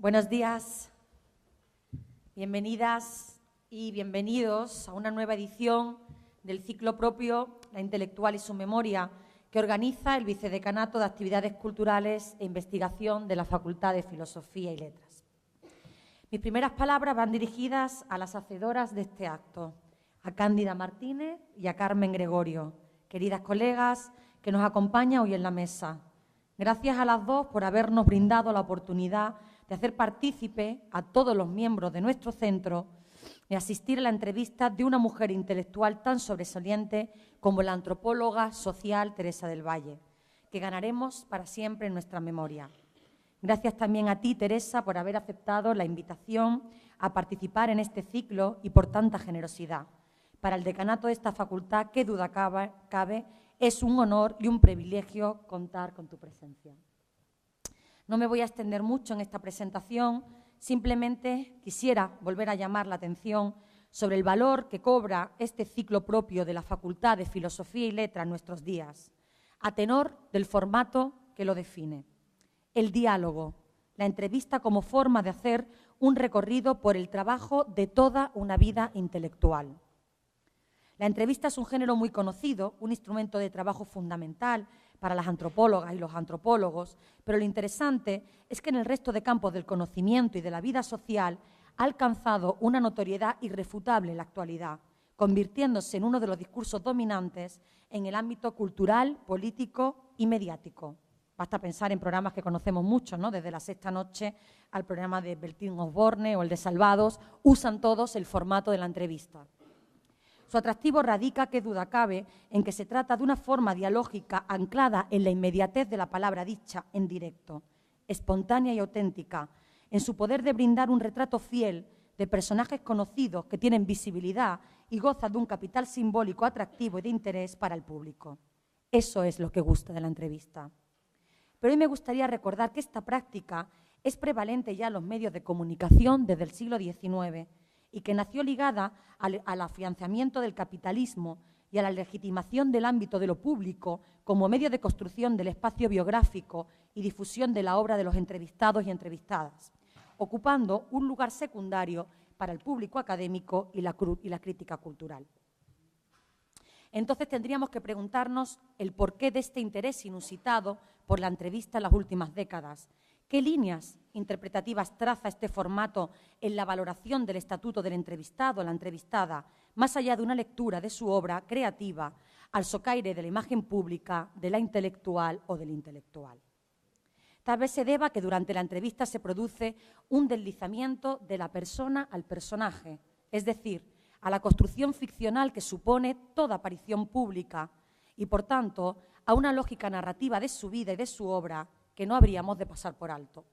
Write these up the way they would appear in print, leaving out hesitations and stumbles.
Buenos días, bienvenidas y bienvenidos a una nueva edición del ciclo propio La intelectual y su memoria, que organiza el Vicedecanato de Actividades Culturales e Investigación de la Facultad de Filosofía y Letras. Mis primeras palabras van dirigidas a las hacedoras de este acto, a Cándida Martínez y a Carmen Gregorio, queridas colegas que nos acompañan hoy en la mesa. Gracias a las dos por habernos brindado la oportunidad de hacer partícipe a todos los miembros de nuestro centro y asistir a la entrevista de una mujer intelectual tan sobresaliente como la antropóloga social Teresa del Valle, que ganaremos para siempre en nuestra memoria. Gracias también a ti, Teresa, por haber aceptado la invitación a participar en este ciclo y por tanta generosidad. Para el decanato de esta facultad, qué duda cabe, es un honor y un privilegio contar con tu presencia. No me voy a extender mucho en esta presentación, simplemente quisiera volver a llamar la atención sobre el valor que cobra este ciclo propio de la Facultad de Filosofía y Letras en nuestros días, a tenor del formato que lo define. El diálogo, la entrevista como forma de hacer un recorrido por el trabajo de toda una vida intelectual. La entrevista es un género muy conocido, un instrumento de trabajo fundamental para las antropólogas y los antropólogos, pero lo interesante es que en el resto de campos del conocimiento y de la vida social ha alcanzado una notoriedad irrefutable en la actualidad, convirtiéndose en uno de los discursos dominantes en el ámbito cultural, político y mediático. Basta pensar en programas que conocemos mucho, ¿no? Desde La Sexta Noche al programa de Bertín Osborne o el de Salvados, usan todos el formato de la entrevista. Su atractivo radica, qué duda cabe, en que se trata de una forma dialógica anclada en la inmediatez de la palabra dicha en directo, espontánea y auténtica, en su poder de brindar un retrato fiel de personajes conocidos que tienen visibilidad y gozan de un capital simbólico atractivo y de interés para el público. Eso es lo que gusta de la entrevista. Pero hoy me gustaría recordar que esta práctica es prevalente ya en los medios de comunicación desde el siglo XIX, y que nació ligada al afianzamiento del capitalismo y a la legitimación del ámbito de lo público como medio de construcción del espacio biográfico y difusión de la obra de los entrevistados y entrevistadas, ocupando un lugar secundario para el público académico y la crítica cultural. Entonces tendríamos que preguntarnos el porqué de este interés inusitado por la entrevista en las últimas décadas. ¿Qué líneas interpretativas traza este formato en la valoración del estatuto del entrevistado o la entrevistada, más allá de una lectura de su obra creativa al socaire de la imagen pública, de la intelectual o del intelectual? Tal vez se deba que durante la entrevista se produce un deslizamiento de la persona al personaje, es decir, a la construcción ficcional que supone toda aparición pública y, por tanto, a una lógica narrativa de su vida y de su obra que no habríamos de pasar por alto.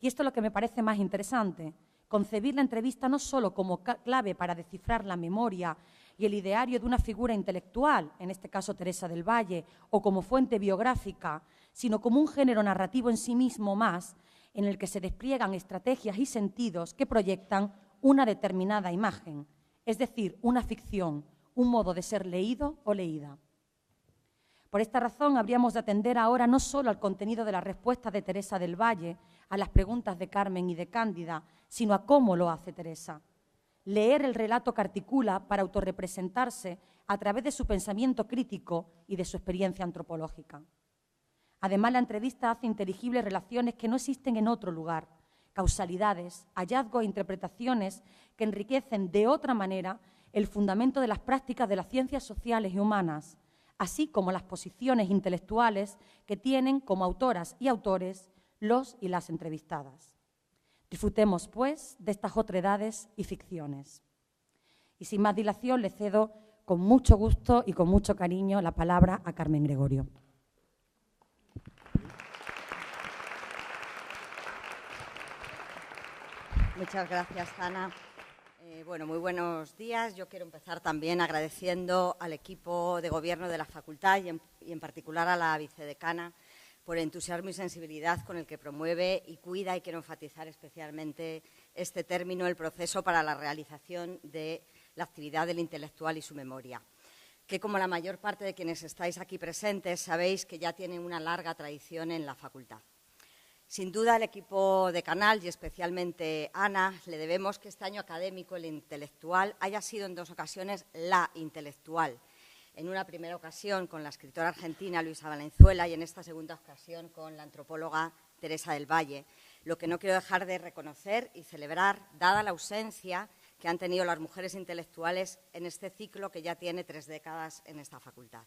Y esto es lo que me parece más interesante, concebir la entrevista no solo como clave para descifrar la memoria y el ideario de una figura intelectual, en este caso Teresa del Valle, o como fuente biográfica, sino como un género narrativo en sí mismo más, en el que se despliegan estrategias y sentidos que proyectan una determinada imagen, es decir, una ficción, un modo de ser leído o leída. Por esta razón, habríamos de atender ahora no solo al contenido de las respuestas de Teresa del Valle a las preguntas de Carmen y de Cándida, sino a cómo lo hace Teresa. Leer el relato que articula para autorrepresentarse a través de su pensamiento crítico y de su experiencia antropológica. Además, la entrevista hace inteligibles relaciones que no existen en otro lugar, causalidades, hallazgos e interpretaciones que enriquecen de otra manera el fundamento de las prácticas de las ciencias sociales y humanas, así como las posiciones intelectuales que tienen como autoras y autores los y las entrevistadas. Disfrutemos, pues, de estas otredades y ficciones. Y sin más dilación, le cedo con mucho gusto y con mucho cariño la palabra a Carmen Gregorio. Muchas gracias, Ana. Bueno, muy buenos días. Yo quiero empezar también agradeciendo al equipo de gobierno de la facultad y en particular a la vicedecana por el entusiasmo y sensibilidad con el que promueve y cuida, y quiero enfatizar especialmente este término, el proceso para la realización de la actividad del intelectual y su memoria, que como la mayor parte de quienes estáis aquí presentes sabéis que ya tiene una larga tradición en la facultad. Sin duda, el equipo de Canal y especialmente Ana, le debemos que este año académico, el intelectual, haya sido en 2 ocasiones la intelectual. En una primera ocasión con la escritora argentina Luisa Valenzuela y en esta segunda ocasión con la antropóloga Teresa del Valle. Lo que no quiero dejar de reconocer y celebrar, dada la ausencia que han tenido las mujeres intelectuales en este ciclo que ya tiene 3 décadas en esta facultad.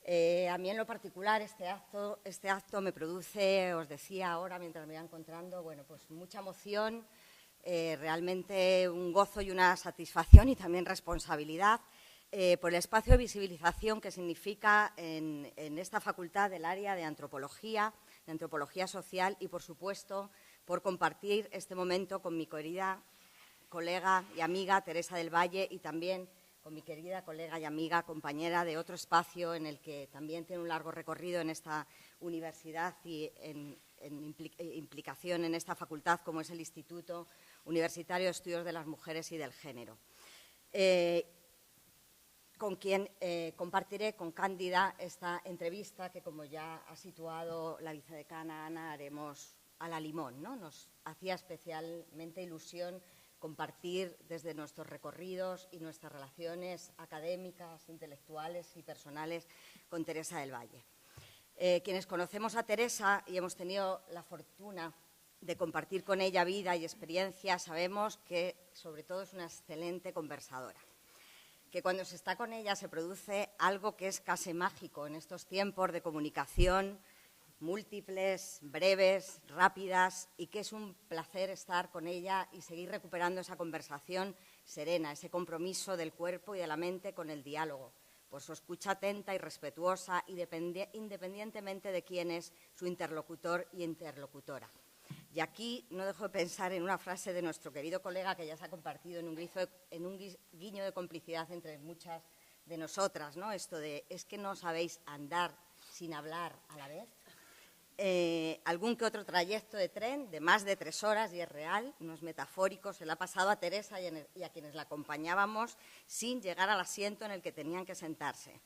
A mí en lo particular este acto me produce, os decía ahora mientras me iba encontrando, bueno, pues mucha emoción, realmente un gozo y una satisfacción y también responsabilidad por el espacio de visibilización que significa en esta facultad el área de antropología social y, por supuesto, por compartir este momento con mi querida colega y amiga Teresa del Valle y también con mi querida colega y amiga, compañera de otro espacio en el que también tiene un largo recorrido en esta universidad y en implicación en esta facultad, como es el Instituto Universitario de Estudios de las Mujeres y del Género, con quien compartiré con Cándida esta entrevista que, como ya ha situado la vicedecana Ana, haremos a la limón, ¿no? Nos hacía especialmente ilusión compartir desde nuestros recorridos y nuestras relaciones académicas, intelectuales y personales con Teresa del Valle. Quienes conocemos a Teresa y hemos tenido la fortuna de compartir con ella vida y experiencia, sabemos que sobre todo es una excelente conversadora, que cuando se está con ella se produce algo que es casi mágico en estos tiempos de comunicación múltiples, breves, rápidas, y que es un placer estar con ella y seguir recuperando esa conversación serena, ese compromiso del cuerpo y de la mente con el diálogo, por su escucha atenta y respetuosa, independientemente de quién es su interlocutor y interlocutora. Y aquí no dejo de pensar en una frase de nuestro querido colega que ya se ha compartido en un guiño de complicidad entre muchas de nosotras, ¿no? Esto de, es que no sabéis andar sin hablar a la vez. Algún que otro trayecto de tren de más de 3 horas, y es real, no es metafórico, se le ha pasado a Teresa y a quienes la acompañábamos sin llegar al asiento en el que tenían que sentarse.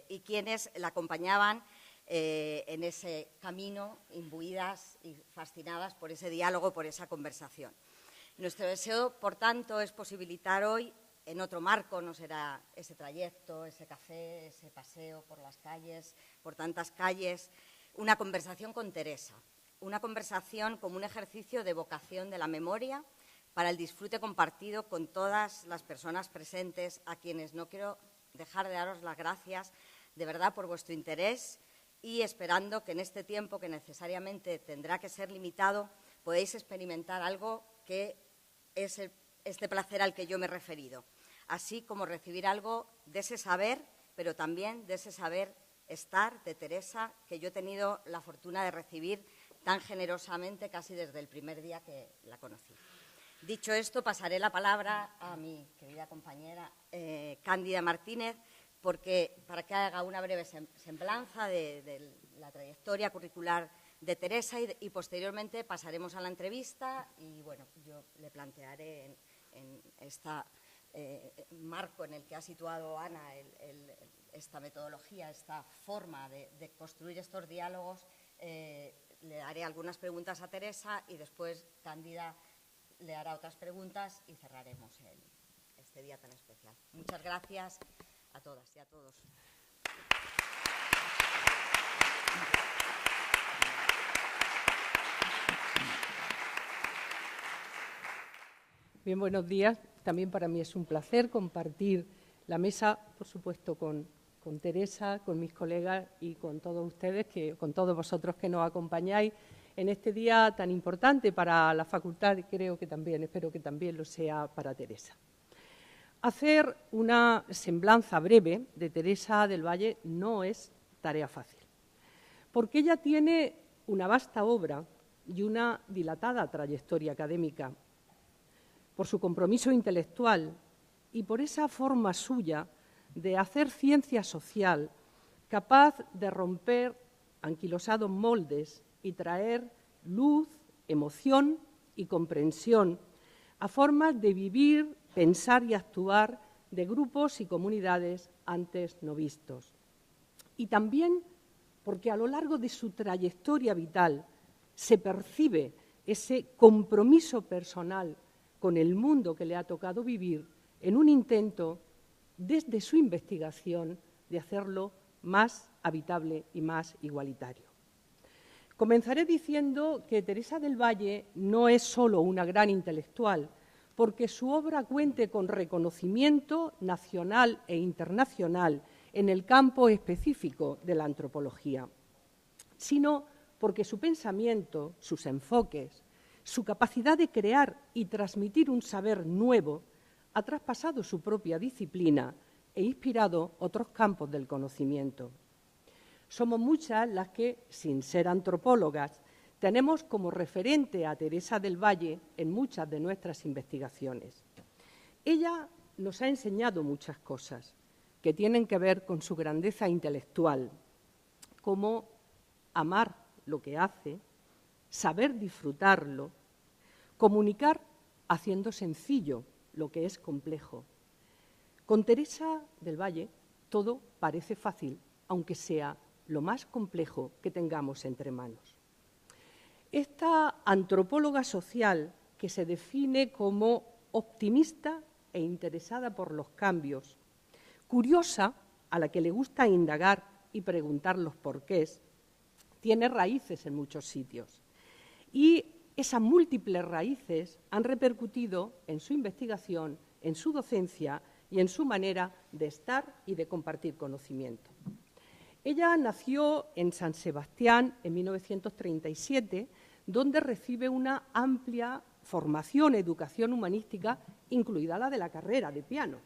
Y quienes la acompañaban en ese camino, imbuidas y fascinadas por ese diálogo, por esa conversación. Nuestro deseo, por tanto, es posibilitar hoy, en otro marco, no será ese trayecto, ese café, ese paseo por las calles, por tantas calles, una conversación con Teresa, una conversación como un ejercicio de vocación de la memoria para el disfrute compartido con todas las personas presentes, a quienes no quiero dejar de daros las gracias de verdad por vuestro interés y esperando que en este tiempo, que necesariamente tendrá que ser limitado, podéis experimentar algo que es este placer al que yo me he referido, así como recibir algo de ese saber, pero también de ese saber estar de Teresa, que yo he tenido la fortuna de recibir tan generosamente casi desde el primer día que la conocí. Dicho esto, pasaré la palabra a mi querida compañera Cándida Martínez, para que haga una breve semblanza de la trayectoria curricular de Teresa y posteriormente pasaremos a la entrevista y, bueno, yo le plantearé en este marco en el que ha situado Ana esta metodología, esta forma de construir estos diálogos, le haré algunas preguntas a Teresa y después Cándida le hará otras preguntas y cerraremos este día tan especial. Muchas gracias a todas y a todos. Bien, buenos días. También para mí es un placer compartir la mesa, por supuesto, con Teresa, con mis colegas y con todos ustedes, con todos vosotros que nos acompañáis en este día tan importante para la facultad y espero que también lo sea para Teresa. Hacer una semblanza breve de Teresa del Valle no es tarea fácil, porque ella tiene una vasta obra y una dilatada trayectoria académica, por su compromiso intelectual y por esa forma suya de hacer ciencia social capaz de romper anquilosados moldes y traer luz, emoción y comprensión a formas de vivir, pensar y actuar de grupos y comunidades antes no vistos. Y también porque a lo largo de su trayectoria vital se percibe ese compromiso personal con el mundo que le ha tocado vivir en un intento, desde su investigación, de hacerlo más habitable y más igualitario. Comenzaré diciendo que Teresa del Valle no es solo una gran intelectual, porque su obra cuente con reconocimiento nacional e internacional en el campo específico de la antropología, sino porque su pensamiento, sus enfoques, su capacidad de crear y transmitir un saber nuevo ha traspasado su propia disciplina e inspirado otros campos del conocimiento. Somos muchas las que, sin ser antropólogas, tenemos como referente a Teresa del Valle en muchas de nuestras investigaciones. Ella nos ha enseñado muchas cosas que tienen que ver con su grandeza intelectual, como amar lo que hace, saber disfrutarlo, comunicar haciendo sencillo lo que es complejo. Con Teresa del Valle todo parece fácil, aunque sea lo más complejo que tengamos entre manos. Esta antropóloga social, que se define como optimista e interesada por los cambios, curiosa, a la que le gusta indagar y preguntar los porqués, tiene raíces en muchos sitios. Y esas múltiples raíces han repercutido en su investigación, en su docencia y en su manera de estar y de compartir conocimiento. Ella nació en San Sebastián en 1937, donde recibe una amplia formación, educación humanística, incluida la de la carrera de piano.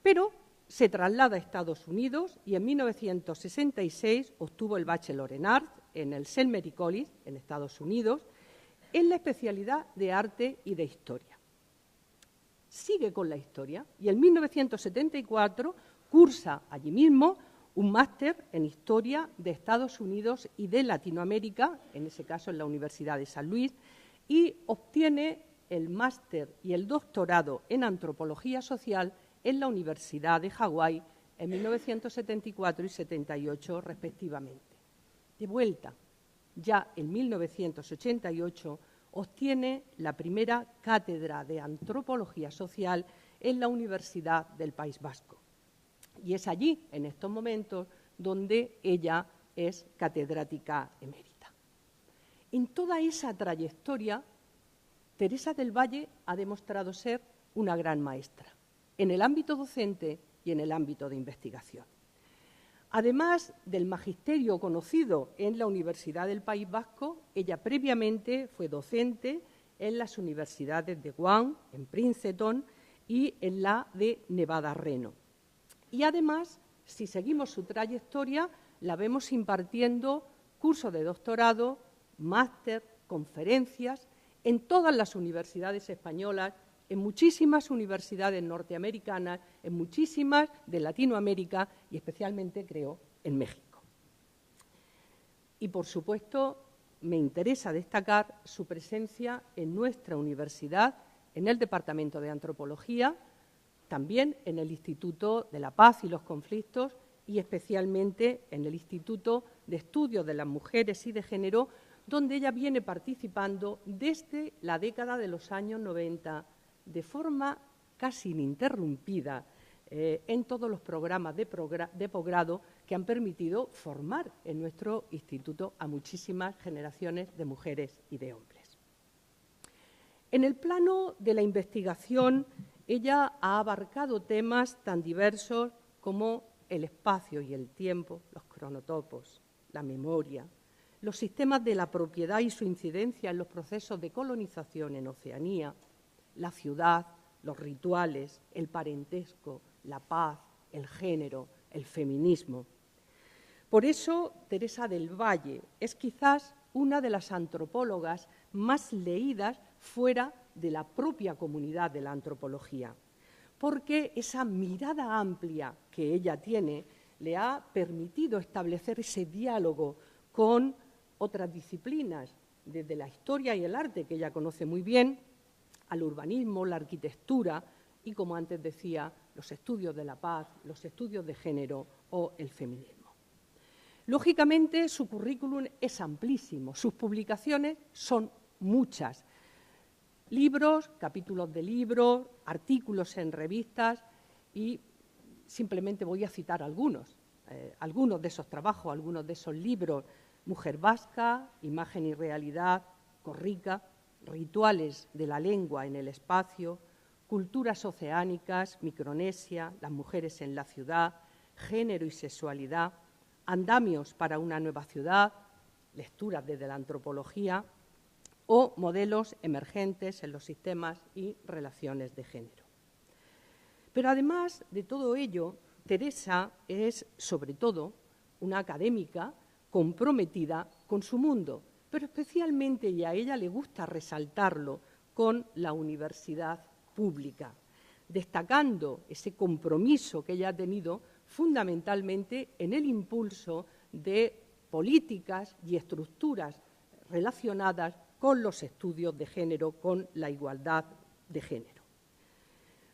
Pero se traslada a Estados Unidos y en 1966 obtuvo el Bachelor en Arts en el St. Mary College, en Estados Unidos, en la especialidad de Arte y de Historia. Sigue con la historia y en 1974 cursa allí mismo un máster en Historia de Estados Unidos y de Latinoamérica, en ese caso en la Universidad de San Luis, y obtiene el máster y el doctorado en Antropología Social en la Universidad de Hawái en 1974 y 78 respectivamente. De vuelta, ya en 1988, obtiene la primera cátedra de Antropología Social en la Universidad del País Vasco. Y es allí, en estos momentos, donde ella es catedrática emérita. En toda esa trayectoria, Teresa del Valle ha demostrado ser una gran maestra, en el ámbito docente y en el ámbito de investigación. Además del magisterio conocido en la Universidad del País Vasco, ella previamente fue docente en las universidades de Guam, en Princeton y en la de Nevada-Reno. Y además, si seguimos su trayectoria, la vemos impartiendo cursos de doctorado, máster, conferencias en todas las universidades españolas, en muchísimas universidades norteamericanas, en muchísimas de Latinoamérica y especialmente, creo, en México. Y, por supuesto, me interesa destacar su presencia en nuestra universidad, en el Departamento de Antropología, también en el Instituto de la Paz y los Conflictos y especialmente en el Instituto de Estudios de las Mujeres y de Género, donde ella viene participando desde la década de los años 90 de forma casi ininterrumpida en todos los programas de posgrado que han permitido formar en nuestro instituto a muchísimas generaciones de mujeres y de hombres. En el plano de la investigación, ella ha abarcado temas tan diversos como el espacio y el tiempo, los cronotopos, la memoria, los sistemas de la propiedad y su incidencia en los procesos de colonización en Oceanía, la ciudad, los rituales, el parentesco, la paz, el género, el feminismo. Por eso, Teresa del Valle es quizás una de las antropólogas más leídas fuera de la propia comunidad de la antropología, porque esa mirada amplia que ella tiene le ha permitido establecer ese diálogo con otras disciplinas, desde la historia y el arte, que ella conoce muy bien, al urbanismo, la arquitectura y, como antes decía, los estudios de la paz, los estudios de género o el feminismo. Lógicamente, su currículum es amplísimo, sus publicaciones son muchas. Libros, capítulos de libros, artículos en revistas y simplemente voy a citar algunos de esos trabajos, algunos de esos libros. Mujer vasca, Imagen y realidad, Corrica, Rituales de la lengua en el espacio, Culturas oceánicas, Micronesia, Las mujeres en la ciudad, Género y sexualidad, Andamios para una nueva ciudad, Lecturas desde la antropología o Modelos emergentes en los sistemas y relaciones de género. Pero además de todo ello, Teresa es, sobre todo, una académica comprometida con su mundo, pero especialmente, y a ella le gusta resaltarlo, con la universidad pública, destacando ese compromiso que ella ha tenido fundamentalmente en el impulso de políticas y estructuras relacionadas con los estudios de género, con la igualdad de género.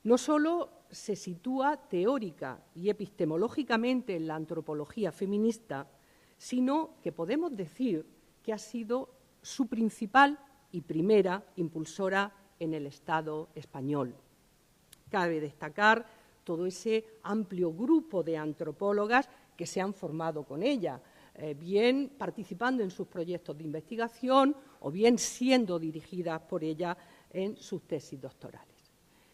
No solo se sitúa teórica y epistemológicamente en la antropología feminista, sino que podemos decir que ha sido su principal y primera impulsora en el Estado español. Cabe destacar todo ese amplio grupo de antropólogas que se han formado con ella, bien participando en sus proyectos de investigación o bien siendo dirigidas por ella en sus tesis doctorales.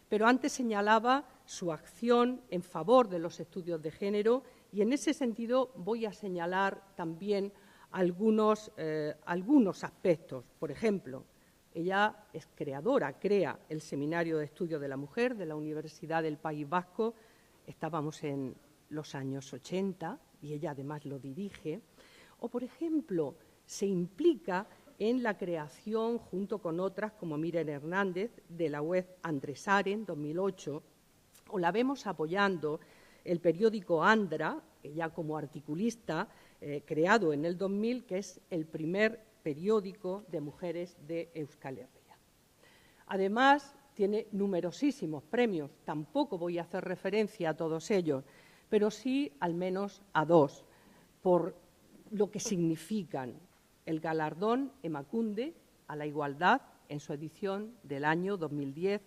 Pero antes señalaba su acción en favor de los estudios de género y en ese sentido voy a señalar también algunos aspectos. Por ejemplo, ella es creadora, crea el Seminario de Estudios de la Mujer de la Universidad del País Vasco. Estábamos en los años 80 y ella además lo dirige. O, por ejemplo, se implica en la creación, junto con otras como Miren Hernández, de la web Andresare en 2008, o la vemos apoyando el periódico Andra, ella como articulista, creado en el 2000, que es el primer periódico de mujeres de Euskal Herria. Además, tiene numerosísimos premios, tampoco voy a hacer referencia a todos ellos, pero sí al menos a dos, por lo que significan: el galardón Emakunde a la igualdad en su edición del año 2010,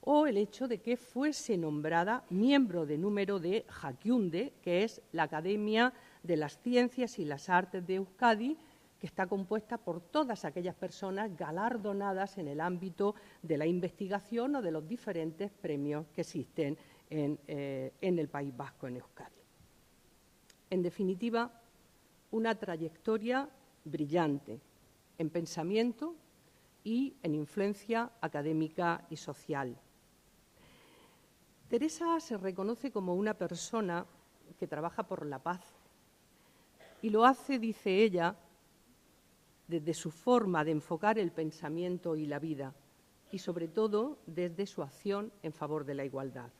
o el hecho de que fuese nombrada miembro de número de Jakiunde, que es la Academia de las Ciencias y las Artes de Euskadi, que está compuesta por todas aquellas personas galardonadas en el ámbito de la investigación o de los diferentes premios que existen en el País Vasco, en Euskadi. En definitiva, una trayectoria brillante en pensamiento y en influencia académica y social. Teresa se reconoce como una persona que trabaja por la paz y lo hace, dice ella, desde su forma de enfocar el pensamiento y la vida y, sobre todo, desde su acción en favor de la igualdad.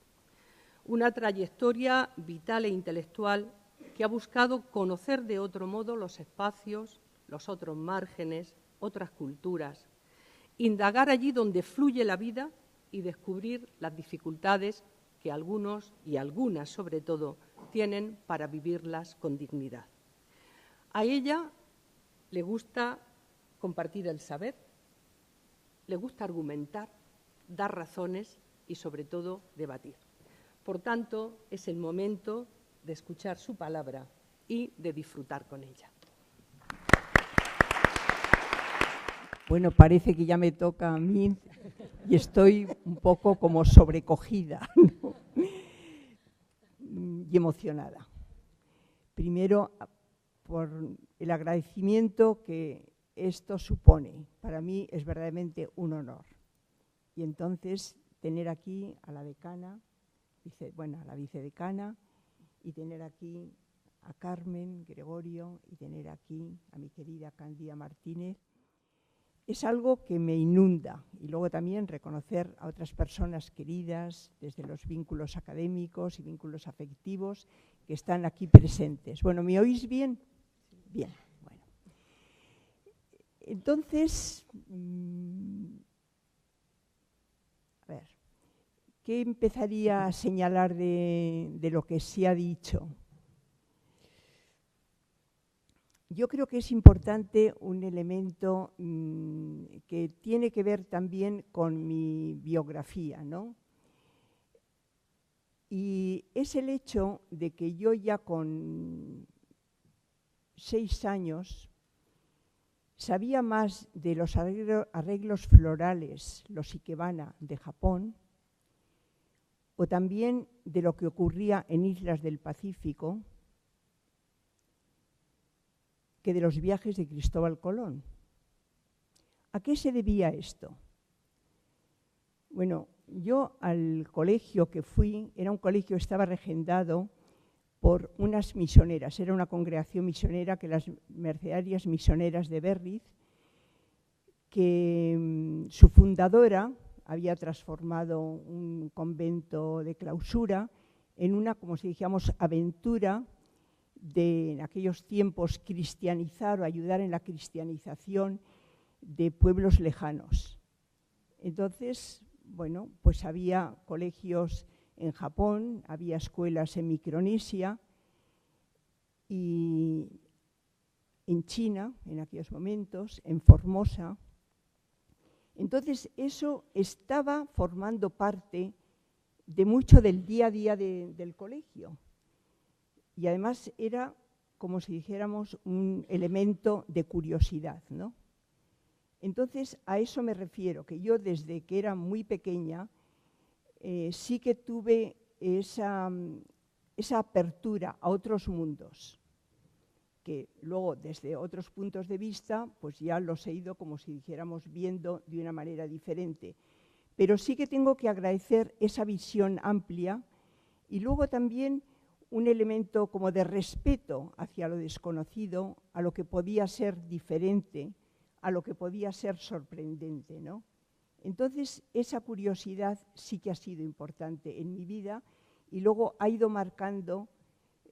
Una trayectoria vital e intelectual que ha buscado conocer de otro modo los espacios, los otros márgenes, otras culturas, indagar allí donde fluye la vida y descubrir las dificultades que algunos y algunas, sobre todo, tienen para vivirlas con dignidad. A ella le gusta compartir el saber, le gusta argumentar, dar razones y, sobre todo, debatir. Por tanto, es el momento de escuchar su palabra y de disfrutar con ella. Bueno, parece que ya me toca a mí y estoy un poco como sobrecogida, ¿no? Y emocionada. Primero, por el agradecimiento que esto supone. Para mí es verdaderamente un honor. Y entonces tener aquí a la decana, a la vicedecana, y tener aquí a Carmen Gregorio y tener aquí a mi querida Candida Martínez, es algo que me inunda. Y luego también reconocer a otras personas queridas desde los vínculos académicos y vínculos afectivos que están aquí presentes. Bueno, ¿me oís bien? Bien, bueno. Entonces, a ver, ¿qué empezaría a señalar de lo que se ha dicho? yo creo que es importante un elemento que tiene que ver también con mi biografía, ¿no? Y es el hecho de que yo ya con 6 años sabía más de los arreglos florales, los ikebana de Japón, o también de lo que ocurría en islas del Pacífico, que de los viajes de Cristóbal Colón. ¿A qué se debía esto? Bueno, yo al colegio que fui, era un colegio que estaba regentado por unas misioneras, era una congregación misionera, que las Mercedarias Misioneras de Berriz, que su fundadora había transformado un convento de clausura en una, como si dijéramos, aventura de en aquellos tiempos cristianizar o ayudar en la cristianización de pueblos lejanos. Entonces, bueno, pues había colegios en Japón, había escuelas en Micronesia y en China, en aquellos momentos, en Formosa. Entonces, eso estaba formando parte de mucho del día a día del colegio. Y además era, como si dijéramos, un elemento de curiosidad, ¿no? Entonces, a eso me refiero, que yo desde que era muy pequeña sí que tuve esa apertura a otros mundos, que luego desde otros puntos de vista pues ya los he ido, como si dijéramos, viendo de una manera diferente. Pero sí que tengo que agradecer esa visión amplia y luego también un elemento como de respeto hacia lo desconocido, a lo que podía ser diferente, a lo que podía ser sorprendente, ¿no? Entonces, esa curiosidad sí que ha sido importante en mi vida y luego ha ido marcando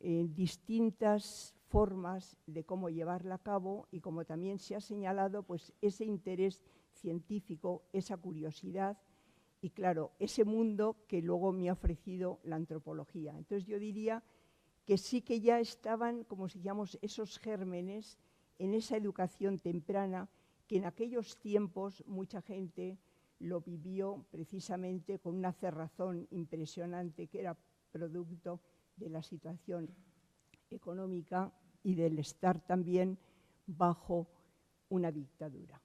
distintas formas de cómo llevarla a cabo y, como también se ha señalado, pues ese interés científico, esa curiosidad y, claro, ese mundo que luego me ha ofrecido la antropología. Entonces, yo diría que sí que ya estaban, como si llamamos, esos gérmenes en esa educación temprana que en aquellos tiempos mucha gente lo vivió precisamente con una cerrazón impresionante que era producto de la situación económica y del estar también bajo una dictadura.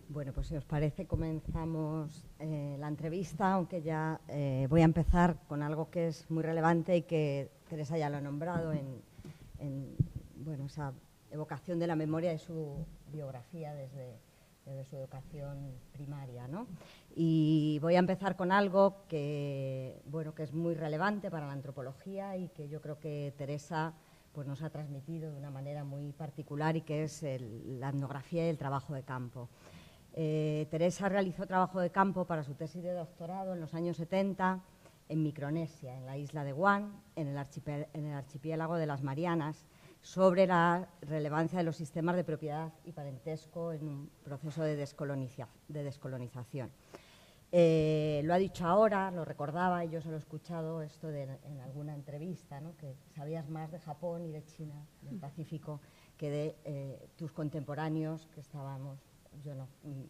Bueno, pues si os parece comenzamos la entrevista, aunque ya voy a empezar con algo que es muy relevante y que Teresa ya lo ha nombrado en bueno, esa evocación de la memoria de su biografía desde su educación primaria, ¿no? Y voy a empezar con algo que, bueno, que es muy relevante para la antropología y que yo creo que Teresa pues, nos ha transmitido de una manera muy particular y que es la etnografía y el trabajo de campo. Teresa realizó trabajo de campo para su tesis de doctorado en los años 70 en Micronesia, en la isla de Guam, en el archipiélago de las Marianas, sobre la relevancia de los sistemas de propiedad y parentesco en un proceso de descolonización. Lo ha dicho ahora, lo recordaba y yo se lo he escuchado esto en alguna entrevista, ¿no? Que sabías más de Japón y de China, del Pacífico, que de tus contemporáneos que estábamos, yo no,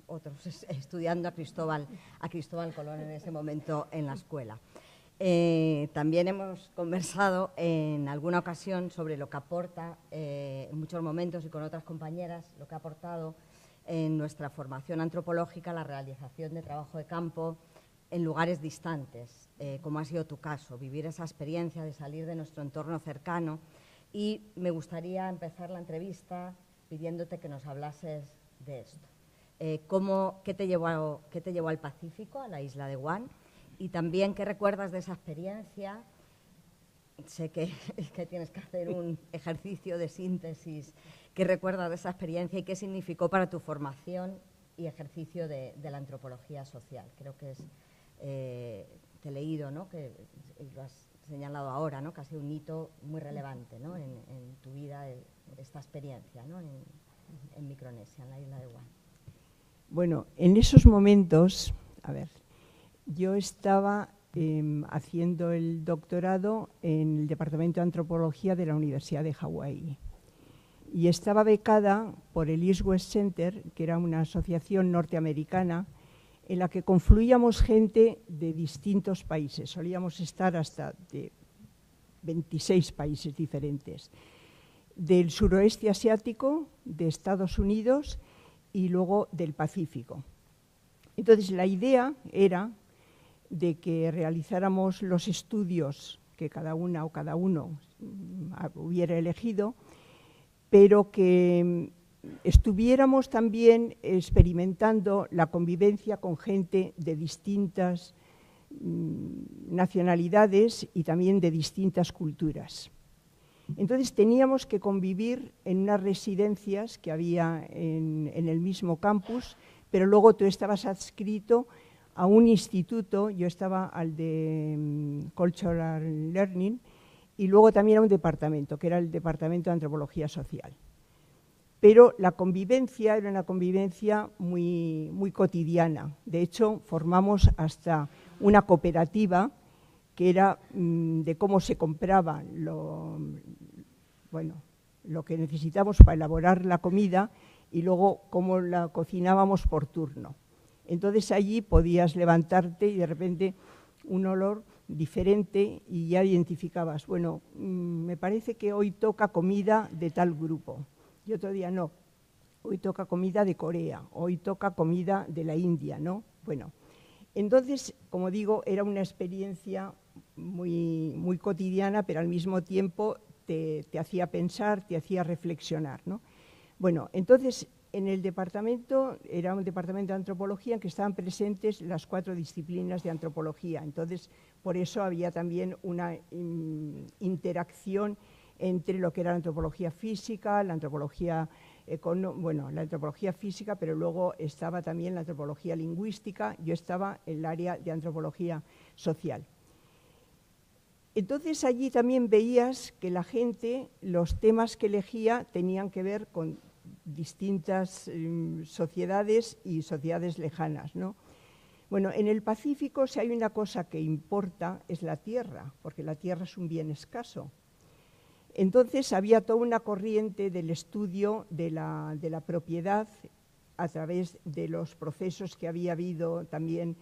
otros estudiando a Cristóbal Colón en ese momento en la escuela. También hemos conversado en alguna ocasión sobre lo que aporta, en muchos momentos y con otras compañeras, lo que ha aportado en nuestra formación antropológica la realización de trabajo de campo en lugares distantes, como ha sido tu caso, vivir esa experiencia de salir de nuestro entorno cercano. Y me gustaría empezar la entrevista pidiéndote que nos hablases de esto. ¿Qué te llevó al Pacífico, a la isla de Guam? Y también, ¿qué recuerdas de esa experiencia? Sé que tienes que hacer un ejercicio de síntesis. ¿Qué recuerdas de esa experiencia y qué significó para tu formación y ejercicio de la antropología social? Creo que te he leído, ¿no? Que lo has señalado ahora, ¿no? Que ha sido un hito muy relevante, ¿no? en tu vida, esta experiencia, ¿no? en Micronesia, en la isla de Guam. Bueno, en esos momentos, a ver, yo estaba haciendo el doctorado en el Departamento de Antropología de la Universidad de Hawái. Y estaba becada por el East West Center, que era una asociación norteamericana en la que confluíamos gente de distintos países. Solíamos estar hasta de 26 países diferentes, del suroeste asiático, de Estados Unidos y luego del Pacífico. Entonces, la idea era de que realizáramos los estudios que cada una o cada uno hubiera elegido, pero que estuviéramos también experimentando la convivencia con gente de distintas nacionalidades y también de distintas culturas. Entonces teníamos que convivir en unas residencias que había en el mismo campus, pero luego tú estabas adscrito a un instituto, yo estaba al de Cultural Learning, y luego también a un departamento, que era el Departamento de Antropología Social. Pero la convivencia era una convivencia muy, muy cotidiana. De hecho, formamos hasta una cooperativa que era de cómo se compraba lo que necesitamos para elaborar la comida y luego cómo la cocinábamos por turno. Entonces allí podías levantarte y de repente un olor diferente y ya identificabas, bueno, me parece que hoy toca comida de tal grupo. Y otro día no, hoy toca comida de Corea, hoy toca comida de la India, ¿no? Bueno, entonces, como digo, era una experiencia muy, muy cotidiana, pero al mismo tiempo te hacía pensar, te hacía reflexionar, ¿no? Bueno, entonces, en el departamento, era un departamento de antropología en que estaban presentes las 4 disciplinas de antropología. Entonces, por eso había también una interacción entre lo que era la antropología física, la antropología la antropología física, pero luego estaba también la antropología lingüística, yo estaba en el área de antropología social. Entonces allí también veías que la gente, los temas que elegía tenían que ver con distintas sociedades y sociedades lejanas, ¿no? Bueno, en el Pacífico, si hay una cosa que importa, es la tierra, porque la tierra es un bien escaso. Entonces había toda una corriente del estudio de la propiedad a través de los procesos que había habido también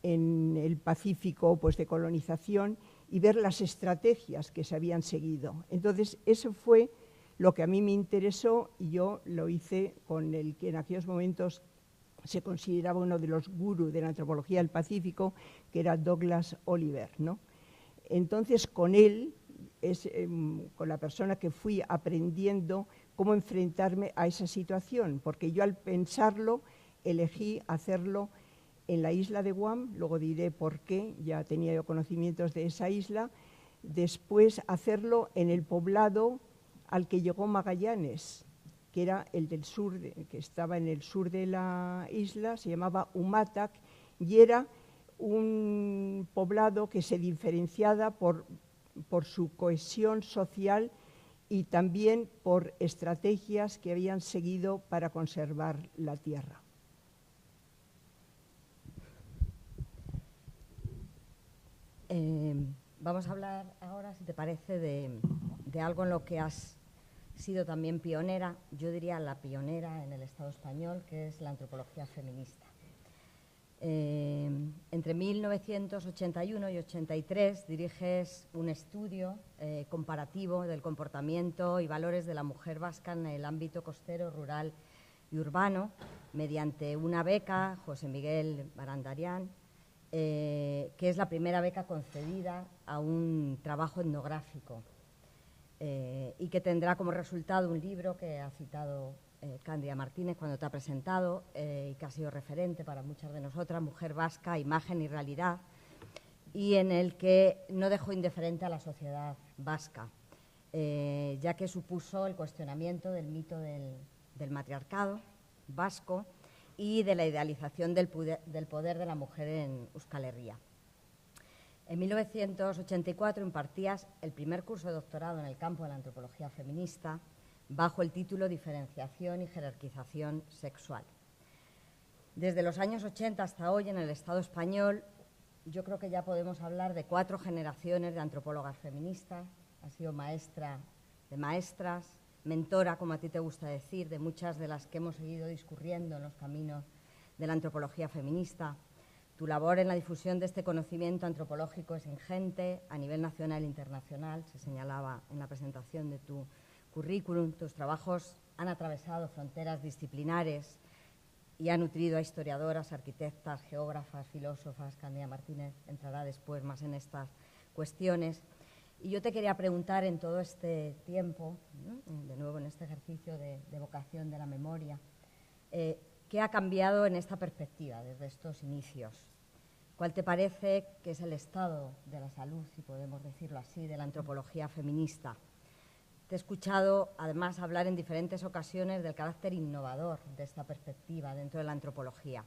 en el Pacífico, pues de colonización, y ver las estrategias que se habían seguido. Entonces eso fue lo que a mí me interesó y yo lo hice con el que en aquellos momentos se consideraba uno de los gurús de la antropología del Pacífico, que era Douglas Oliver, ¿no? Entonces con él, con la persona que fui aprendiendo cómo enfrentarme a esa situación, porque yo al pensarlo elegí hacerlo en la isla de Guam, luego diré por qué, ya tenía yo conocimientos de esa isla, después hacerlo en el poblado al que llegó Magallanes, que era el del sur, que estaba en el sur de la isla, se llamaba Umatac, y era un poblado que se diferenciaba por su cohesión social y también por estrategias que habían seguido para conservar la tierra. Vamos a hablar ahora, si te parece, de algo en lo que has sido también pionera, yo diría la pionera en el Estado español, que es la antropología feminista. Entre 1981 y 83 diriges un estudio comparativo del comportamiento y valores de la mujer vasca en el ámbito costero, rural y urbano, mediante una beca, José Miguel Barandarian, que es la primera beca concedida a un trabajo etnográfico y que tendrá como resultado un libro que ha citado Cándida Martínez cuando te ha presentado y que ha sido referente para muchas de nosotras, Mujer Vasca, Imagen y Realidad, y en el que no dejó indiferente a la sociedad vasca, ya que supuso el cuestionamiento del mito del matriarcado vasco y de la idealización del poder de la mujer en Euskal Herria. En 1984 impartías el primer curso de doctorado en el campo de la antropología feminista bajo el título Diferenciación y jerarquización sexual. Desde los años 80 hasta hoy en el Estado español yo creo que ya podemos hablar de 4 generaciones de antropólogas feministas. Ha sido maestra de maestras, mentora, como a ti te gusta decir, de muchas de las que hemos seguido discurriendo en los caminos de la antropología feminista. Tu labor en la difusión de este conocimiento antropológico es ingente a nivel nacional e internacional, se señalaba en la presentación de tu currículum. Tus trabajos han atravesado fronteras disciplinares y han nutrido a historiadoras, arquitectas, geógrafas, filósofas. Candida Martínez entrará después más en estas cuestiones. Y yo te quería preguntar en todo este tiempo, ¿no?, de nuevo en este ejercicio de vocación de la memoria, ¿qué ha cambiado en esta perspectiva desde estos inicios? ¿Cuál te parece que es el estado de la salud, si podemos decirlo así, de la antropología feminista? Te he escuchado, además, hablar en diferentes ocasiones del carácter innovador de esta perspectiva dentro de la antropología.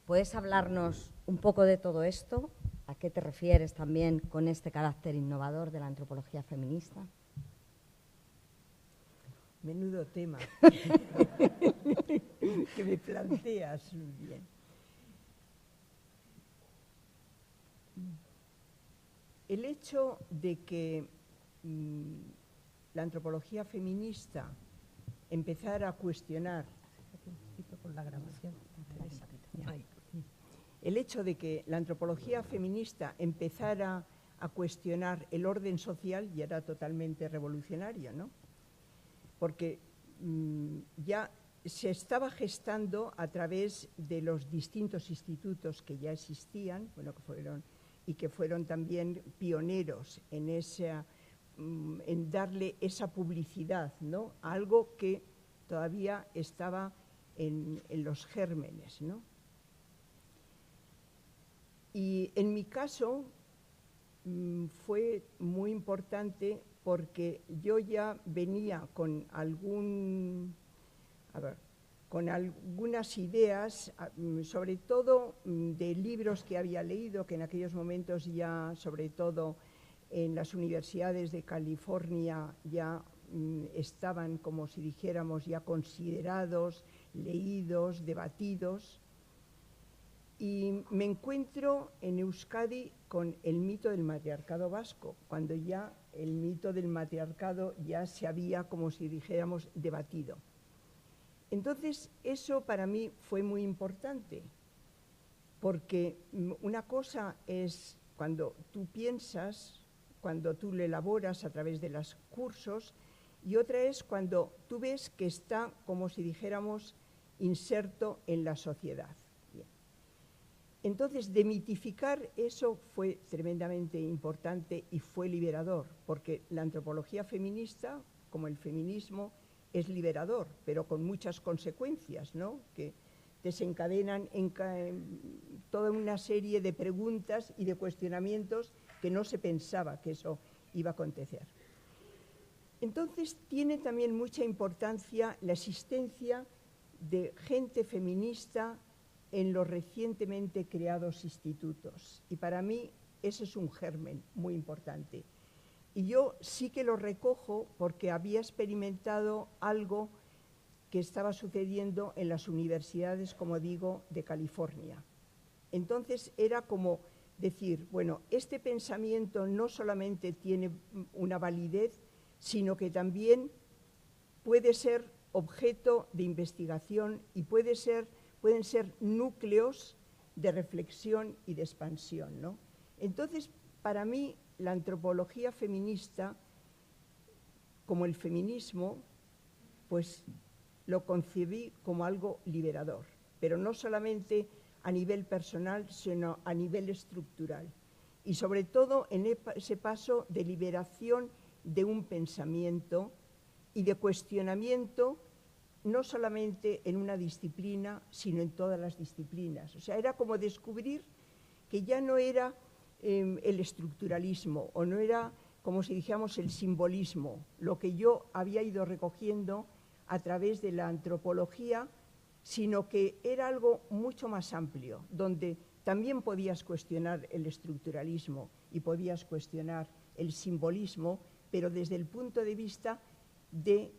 ¿Puedes hablarnos un poco de todo esto? ¿A qué te refieres también con este carácter innovador de la antropología feminista? Menudo tema que me planteas. Bien. El hecho de que la antropología feminista empezara a cuestionar el hecho de que la antropología feminista empezara a cuestionar el orden social ya era totalmente revolucionario, ¿no? Porque ya se estaba gestando a través de los distintos institutos que ya existían, bueno, que fueron también pioneros en darle esa publicidad, ¿no?, a algo que todavía estaba en los gérmenes, ¿no? Y en mi caso fue muy importante porque yo ya venía con algunas ideas, sobre todo de libros que había leído, que en aquellos momentos ya, sobre todo en las universidades de California, ya estaban, como si dijéramos, ya considerados, leídos, debatidos. Y me encuentro en Euskadi con el mito del matriarcado vasco, cuando ya el mito del matriarcado ya se había, como si dijéramos, debatido. Entonces, eso para mí fue muy importante, porque una cosa es cuando tú piensas, cuando tú lo elaboras a través de los cursos, y otra es cuando tú ves que está, como si dijéramos, inserto en la sociedad. Bien. Entonces, demitificar eso fue tremendamente importante y fue liberador, porque la antropología feminista, como el feminismo, es liberador, pero con muchas consecuencias, ¿no?, que desencadenan en toda una serie de preguntas y de cuestionamientos que no se pensaba que eso iba a acontecer. Entonces, tiene también mucha importancia la existencia de gente feminista en los recientemente creados institutos. Y para mí eso es un germen muy importante. Y yo sí que lo recojo porque había experimentado algo que estaba sucediendo en las universidades, como digo, de California. Entonces era como decir, bueno, este pensamiento no solamente tiene una validez, sino que también puede ser objeto de investigación y pueden ser núcleos de reflexión y de expansión, ¿no? Entonces, para mí, la antropología feminista, como el feminismo, pues lo concebí como algo liberador, pero no solamente a nivel personal, sino a nivel estructural. Y sobre todo en ese paso de liberación de un pensamiento y de cuestionamiento, no solamente en una disciplina, sino en todas las disciplinas. O sea, era como descubrir que ya no era el estructuralismo, o no era, como si dijéramos, el simbolismo, lo que yo había ido recogiendo a través de la antropología, sino que era algo mucho más amplio, donde también podías cuestionar el estructuralismo y podías cuestionar el simbolismo, pero desde el punto de vista de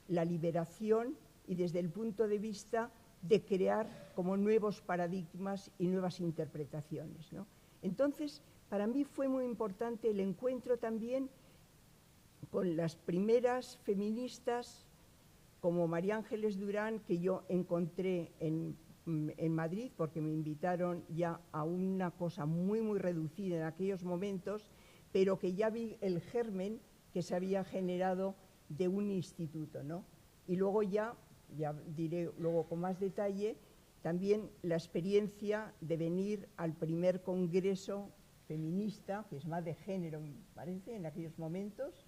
la liberación y desde el punto de vista de crear como nuevos paradigmas y nuevas interpretaciones, ¿no? Entonces, para mí fue muy importante el encuentro también con las primeras feministas como María Ángeles Durán, que yo encontré en Madrid, porque me invitaron ya a una cosa muy, muy reducida en aquellos momentos, pero que ya vi el germen que se había generado de un instituto, ¿no? Y luego ya diré luego con más detalle, también la experiencia de venir al primer congreso feminista, que es más de género, me parece, en aquellos momentos.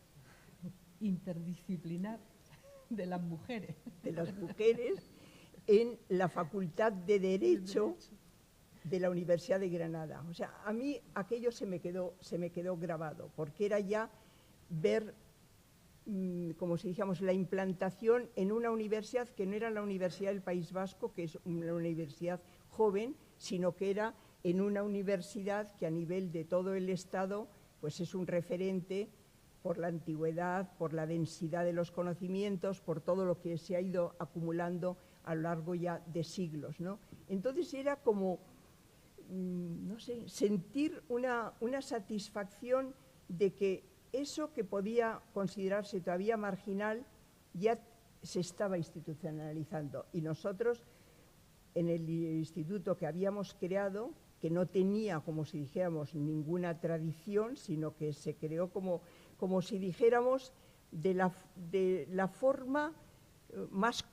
Interdisciplinar de las mujeres. De las mujeres en la Facultad de Derecho de la Universidad de Granada. O sea, a mí aquello se me quedó grabado, porque era ya ver, como si dijéramos, la implantación en una universidad que no era la Universidad del País Vasco, que es una universidad joven, sino que era en una universidad que a nivel de todo el Estado pues es un referente por la antigüedad, por la densidad de los conocimientos, por todo lo que se ha ido acumulando a lo largo ya de siglos, ¿no? Entonces era como, no sé, sentir una satisfacción de que eso que podía considerarse todavía marginal ya se estaba institucionalizando. Y nosotros, en el instituto que habíamos creado, que no tenía, como si dijéramos, ninguna tradición, sino que se creó como si dijéramos de la forma más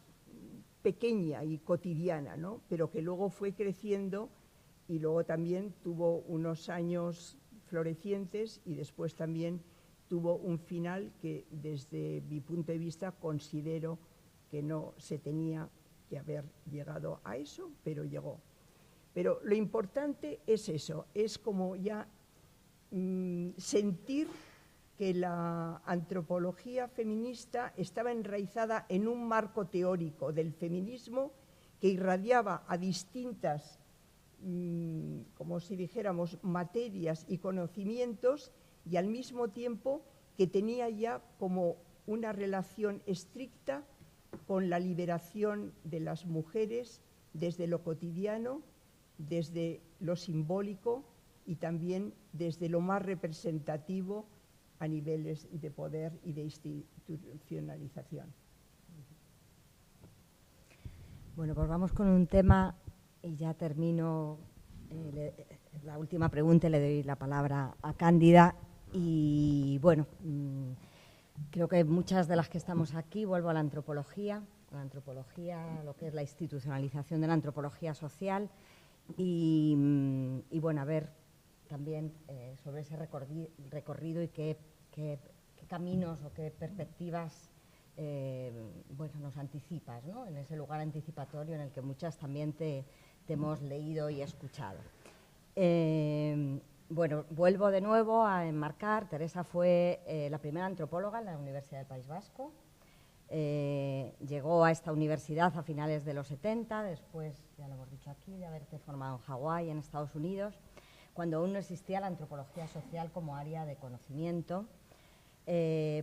pequeña y cotidiana, ¿no? Pero que luego fue creciendo y luego también tuvo unos años florecientes y después también tuvo un final que desde mi punto de vista considero que no se tenía que haber llegado a eso, pero llegó. Pero lo importante es eso, es como ya sentir que la antropología feminista estaba enraizada en un marco teórico del feminismo que irradiaba a distintas, como si dijéramos, materias y conocimientos, y al mismo tiempo que tenía ya como una relación estricta con la liberación de las mujeres desde lo cotidiano, desde lo simbólico y también desde lo más representativo a niveles de poder y de institucionalización. Bueno, pues vamos con un tema y ya termino la última pregunta y le doy la palabra a Cándida. Y bueno, creo que muchas de las que estamos aquí, vuelvo a la antropología, lo que es la institucionalización de la antropología social y bueno, a ver también sobre ese recorrido y qué caminos o qué perspectivas bueno, nos anticipas, ¿no? En ese lugar anticipatorio en el que muchas también te hemos leído y escuchado. Bueno, vuelvo de nuevo a enmarcar. Teresa fue la primera antropóloga en la Universidad del País Vasco. Llegó a esta universidad a finales de los 70, después, ya lo hemos dicho aquí, de haberse formado en Hawái, en Estados Unidos, cuando aún no existía la antropología social como área de conocimiento,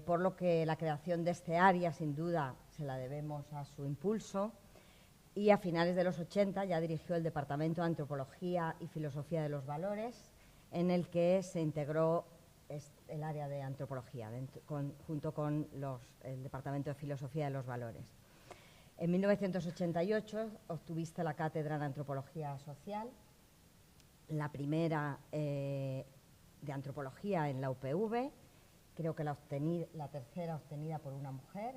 por lo que la creación de este área, sin duda, se la debemos a su impulso, y a finales de los 80 ya dirigió el Departamento de Antropología y Filosofía de los Valores, en el que se integró el área de antropología, junto con el Departamento de Filosofía de los Valores. En 1988 obtuviste la cátedra en Antropología Social, la primera de Antropología en la UPV, creo que la tercera obtenida por una mujer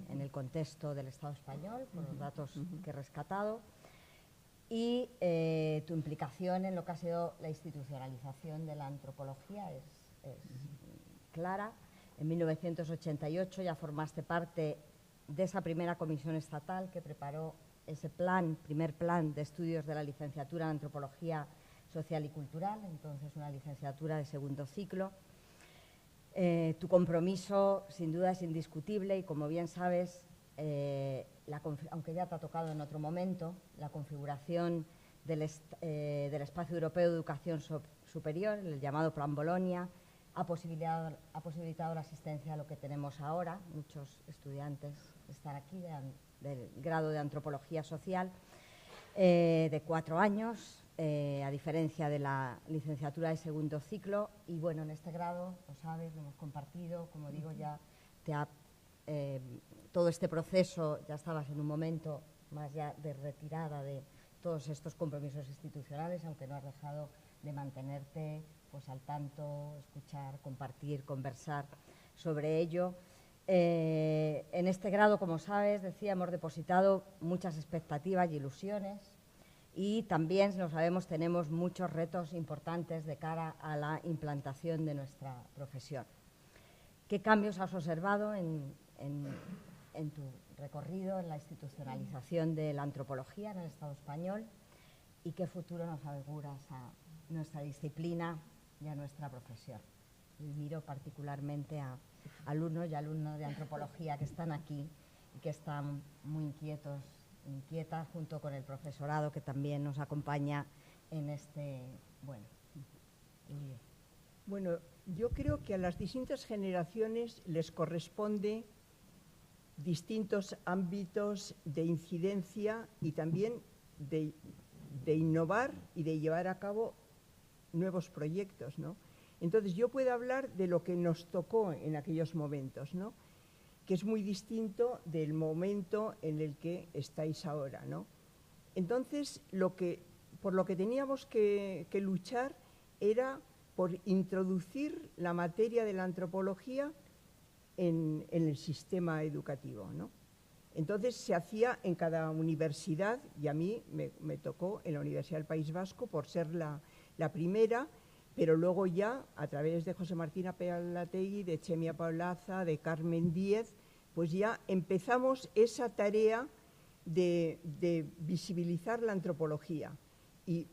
en el contexto del Estado español, por los datos que he rescatado, y tu implicación en lo que ha sido la institucionalización de la antropología es clara. En 1988 ya formaste parte de esa primera comisión estatal que preparó ese primer plan de estudios de la licenciatura en Antropología Social y Cultural, entonces una licenciatura de segundo ciclo. Tu compromiso sin duda es indiscutible y, como bien sabes, aunque ya te ha tocado en otro momento, la configuración del Espacio Europeo de Educación Superior, el llamado Plan Bolonia, ha posibilitado la asistencia a lo que tenemos ahora. Muchos estudiantes están aquí del grado de Antropología Social de 4 años, a diferencia de la licenciatura de segundo ciclo. Y bueno, en este grado, lo sabes, lo hemos compartido, como digo, ya todo este proceso, ya estabas en un momento más ya de retirada de todos estos compromisos institucionales, aunque no has dejado de mantenerte pues al tanto, escuchar, compartir, conversar sobre ello. En este grado, como sabes, decía, hemos depositado muchas expectativas y ilusiones, y también, lo sabemos, tenemos muchos retos importantes de cara a la implantación de nuestra profesión. ¿Qué cambios has observado en tu recorrido en la institucionalización de la antropología en el Estado español, y qué futuro nos auguras a nuestra disciplina y a nuestra profesión? Y miro particularmente a alumnos y alumnas de antropología que están aquí y que están muy inquietas, junto con el profesorado que también nos acompaña en este, Bueno, yo creo que a las distintas generaciones les corresponde distintos ámbitos de incidencia y también de innovar y de llevar a cabo nuevos proyectos, ¿no? Entonces, yo puedo hablar de lo que nos tocó en aquellos momentos, ¿no?, que es muy distinto del momento en el que estáis ahora, ¿no? Entonces, por lo que teníamos que luchar era por introducir la materia de la antropología en el sistema educativo, ¿no? Entonces, se hacía en cada universidad, y a mí me tocó en la Universidad del País Vasco por ser la primera, pero luego ya, a través de José Martín Apalategui, de Chemia Paulaza, de Carmen Díez, pues ya empezamos esa tarea de visibilizar la antropología. Y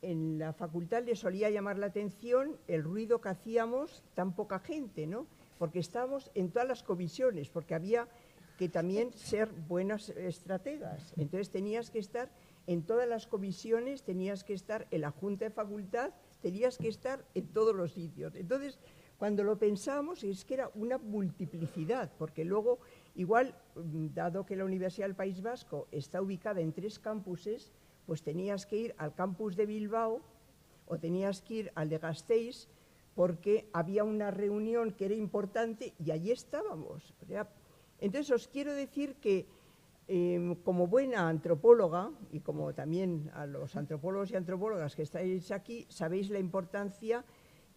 en la facultad le solía llamar la atención el ruido que hacíamos tan poca gente, ¿no?, porque estábamos en todas las comisiones, porque había que también ser buenas estrategas. Entonces tenías que estar en todas las comisiones, tenías que estar en la Junta de Facultad, tenías que estar en todos los sitios. Entonces, cuando lo pensamos, es que era una multiplicidad, porque luego, igual, dado que la Universidad del País Vasco está ubicada en 3 campuses, pues tenías que ir al campus de Bilbao o tenías que ir al de Gasteiz, porque había una reunión que era importante y allí estábamos. Entonces, os quiero decir que como buena antropóloga, y como también a los antropólogos y antropólogas que estáis aquí, sabéis la importancia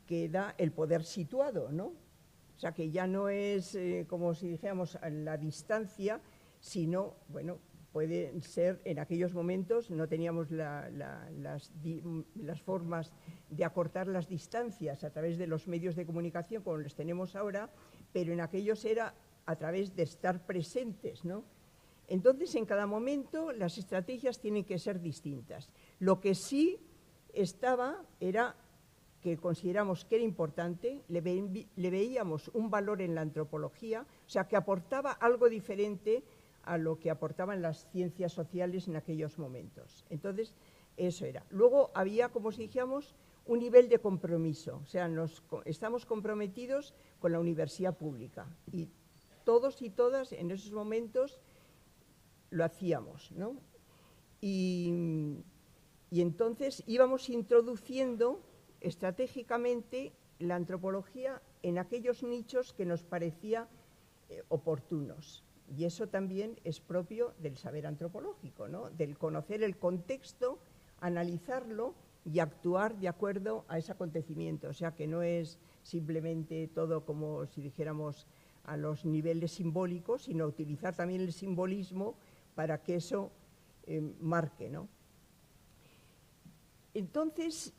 que da el poder situado, ¿no? O sea, que ya no es como si dijéramos a la distancia, sino, bueno, puede ser en aquellos momentos, no teníamos las formas de acortar las distancias a través de los medios de comunicación como los tenemos ahora, pero en aquellos era a través de estar presentes, ¿no? Entonces, en cada momento las estrategias tienen que ser distintas. Lo que sí estaba era que consideramos que era importante, le veíamos un valor en la antropología, o sea, que aportaba algo diferente a lo que aportaban las ciencias sociales en aquellos momentos. Entonces, eso era. Luego había, como si dijéramos, un nivel de compromiso, o sea, estamos comprometidos con la universidad pública y todos y todas en esos momentos lo hacíamos, ¿no? Y entonces íbamos introduciendo estratégicamente la antropología en aquellos nichos que nos parecía oportunos. Y eso también es propio del saber antropológico, ¿no?, del conocer el contexto, analizarlo y actuar de acuerdo a ese acontecimiento. O sea, que no es simplemente todo como si dijéramos a los niveles simbólicos, sino utilizar también el simbolismo para que eso marque, ¿no? Entonces,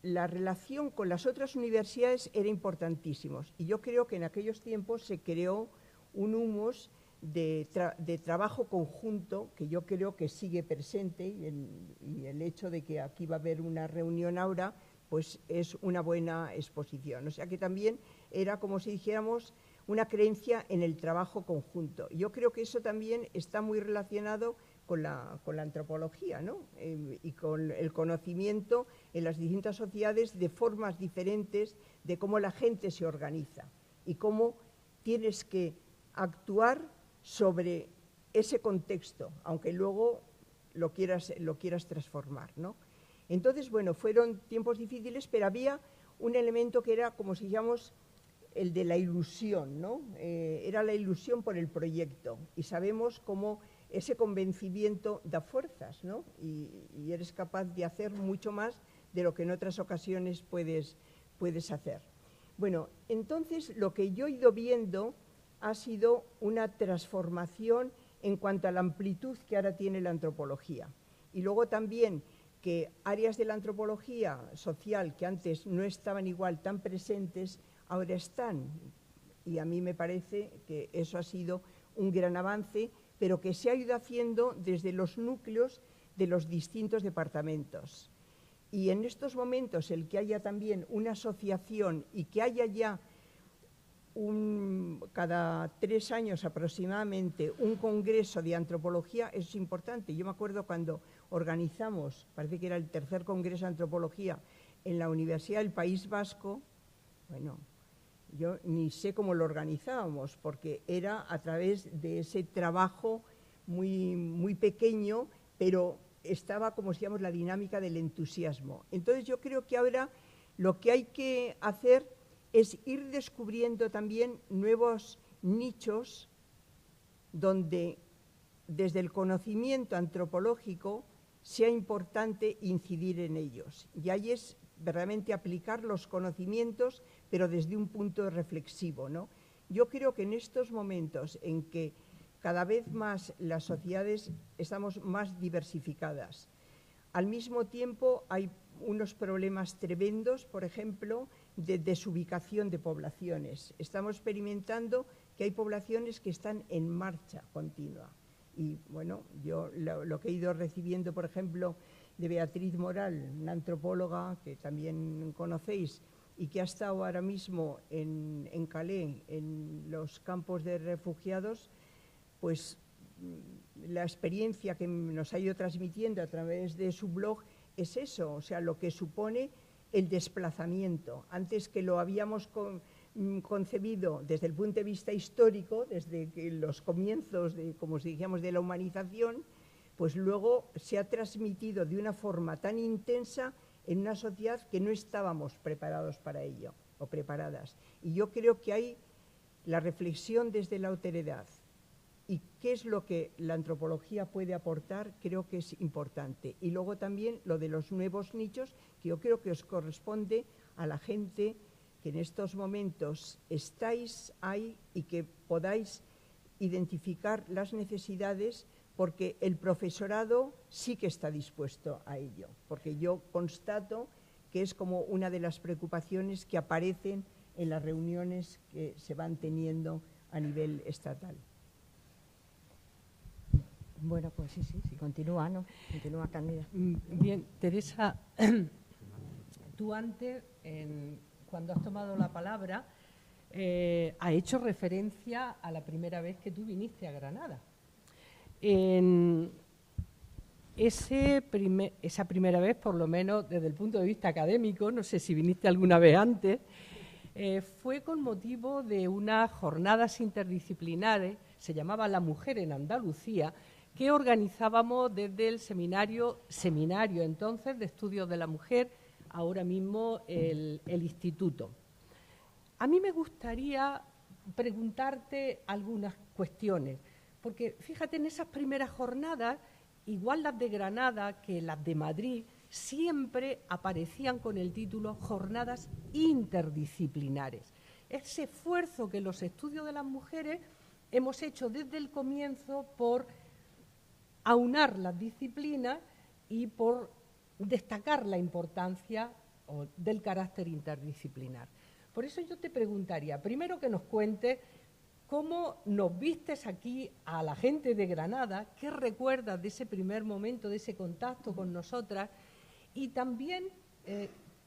la relación con las otras universidades era importantísima, y yo creo que en aquellos tiempos se creó un humus de trabajo conjunto que yo creo que sigue presente, y el hecho de que aquí va a haber una reunión ahora, pues es una buena exposición. O sea que también era como si dijéramos una creencia en el trabajo conjunto. Yo creo que eso también está muy relacionado con la antropología, ¿no? Y con el conocimiento en las distintas sociedades de formas diferentes de cómo la gente se organiza y cómo tienes que actuar sobre ese contexto, aunque luego lo quieras transformar, ¿no? Entonces, bueno, fueron tiempos difíciles, pero había un elemento que era, como si llamamos, el de la ilusión, ¿no? Era la ilusión por el proyecto, y sabemos cómo ese convencimiento da fuerzas, ¿no? Y eres capaz de hacer mucho más de lo que en otras ocasiones puedes hacer. Bueno, entonces lo que yo he ido viendo ha sido una transformación en cuanto a la amplitud que ahora tiene la antropología. Y luego también que áreas de la antropología social que antes no estaban igual tan presentes, ahora están. Y a mí me parece que eso ha sido un gran avance, pero que se ha ido haciendo desde los núcleos de los distintos departamentos. Y en estos momentos el que haya también una asociación y que haya ya cada 3 años aproximadamente un congreso de antropología es importante. Yo me acuerdo cuando organizamos, parece que era el 3er congreso de antropología en la Universidad del País Vasco, bueno, yo ni sé cómo lo organizábamos, porque era a través de ese trabajo muy pequeño, pero estaba, como decíamos, la dinámica del entusiasmo. Entonces yo creo que ahora lo que hay que hacer es ir descubriendo también nuevos nichos donde desde el conocimiento antropológico sea importante incidir en ellos. Y ahí es verdaderamente aplicar los conocimientos, pero desde un punto reflexivo, ¿no? Yo creo que en estos momentos en que cada vez más las sociedades estamos más diversificadas, al mismo tiempo hay unos problemas tremendos, por ejemplo, de desubicación de poblaciones. Estamos experimentando que hay poblaciones que están en marcha continua. Y bueno, yo lo que he ido recibiendo, por ejemplo, de Beatriz Moral, una antropóloga que también conocéis y que ha estado ahora mismo en Calais, en los campos de refugiados, pues la experiencia que nos ha ido transmitiendo a través de su blog es eso, o sea, lo que supone el desplazamiento. Antes que lo habíamos concebido desde el punto de vista histórico, desde los comienzos, como decíamos, de la humanización, pues luego se ha transmitido de una forma tan intensa en una sociedad que no estábamos preparados para ello, o preparadas. Y yo creo que hay la reflexión desde la autoridad. ¿Y qué es lo que la antropología puede aportar? Creo que es importante. Y luego también lo de los nuevos nichos, que yo creo que os corresponde a la gente que en estos momentos estáis ahí y que podáis identificar las necesidades, porque el profesorado sí que está dispuesto a ello. Porque yo constato que es como una de las preocupaciones que aparecen en las reuniones que se van teniendo a nivel estatal. Bueno, pues sí, continúa, ¿no? Continúa, Cándida. Bien, Teresa, tú antes, cuando has tomado la palabra, has hecho referencia a la primera vez que tú viniste a Granada. Esa primera vez, por lo menos desde el punto de vista académico, no sé si viniste alguna vez antes, fue con motivo de unas jornadas interdisciplinares, se llamaba La Mujer en Andalucía, que organizábamos desde el seminario entonces de estudios de la mujer, ahora mismo el instituto. A mí me gustaría preguntarte algunas cuestiones, porque fíjate, en esas primeras jornadas, igual las de Granada que las de Madrid, siempre aparecían con el título Jornadas Interdisciplinares. Ese esfuerzo que los estudios de las mujeres hemos hecho desde el comienzo por aunar las disciplinas y por destacar la importancia del carácter interdisciplinar. Por eso yo te preguntaría, primero que nos cuentes cómo nos vistes aquí a la gente de Granada, qué recuerdas de ese primer momento, de ese contacto con nosotras, y también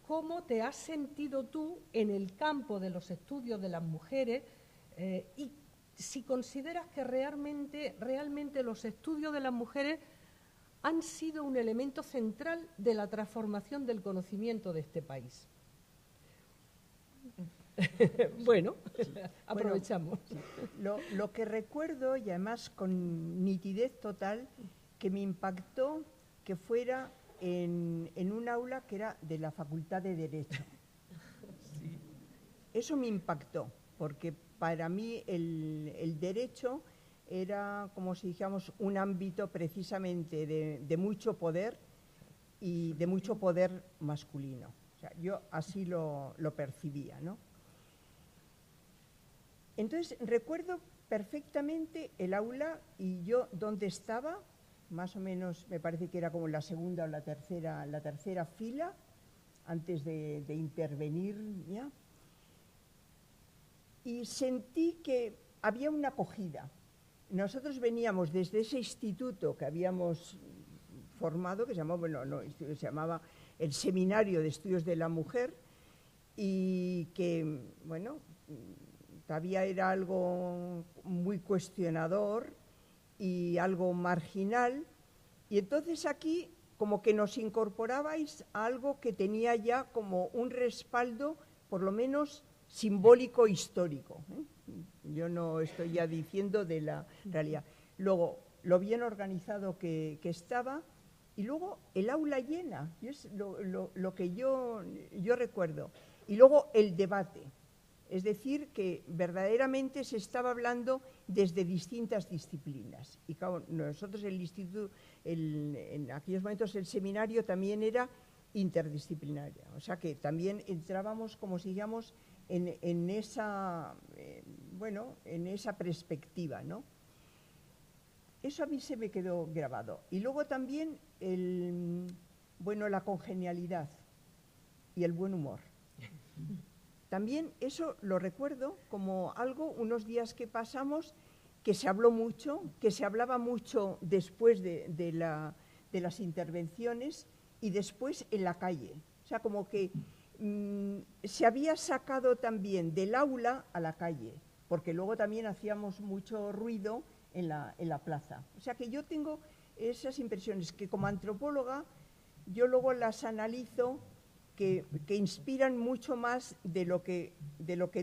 cómo te has sentido tú en el campo de los estudios de las mujeres y si consideras que realmente los estudios de las mujeres han sido un elemento central de la transformación del conocimiento de este país. Bueno, aprovechamos. Bueno, lo que recuerdo, y además con nitidez total, que me impactó que fuera en un aula que era de la Facultad de Derecho. Sí. Eso me impactó, porque para mí el derecho era, como si dijéramos, un ámbito precisamente de mucho poder y de mucho poder masculino. O sea, yo así lo percibía, ¿no? Entonces, recuerdo perfectamente el aula y yo dónde estaba, más o menos me parece que era como la segunda o la tercera fila, antes de intervenir ya. Y sentí que había una acogida. Nosotros veníamos desde ese instituto que habíamos formado, que se llamaba, se llamaba el Seminario de Estudios de la Mujer, y que, bueno, todavía era algo muy cuestionador y algo marginal, y entonces aquí como que nos incorporabais a algo que tenía ya como un respaldo, por lo menos simbólico histórico, ¿eh? Yo no estoy ya diciendo de la realidad. Luego, lo bien organizado que estaba, y luego el aula llena, es lo que yo recuerdo. Y luego el debate, es decir, que verdaderamente se estaba hablando desde distintas disciplinas. Y claro, nosotros el instituto, en aquellos momentos el seminario también era interdisciplinario, o sea que también entrábamos, como si digamos, en esa perspectiva, ¿no? Eso a mí se me quedó grabado. Y luego también la congenialidad y el buen humor. También eso lo recuerdo como algo, unos días que pasamos, que se habló mucho, que se hablaba mucho después de las intervenciones y después en la calle. O sea, como que se había sacado también del aula a la calle, porque luego también hacíamos mucho ruido en la plaza. O sea que yo tengo esas impresiones que como antropóloga yo luego las analizo, que inspiran mucho más de lo que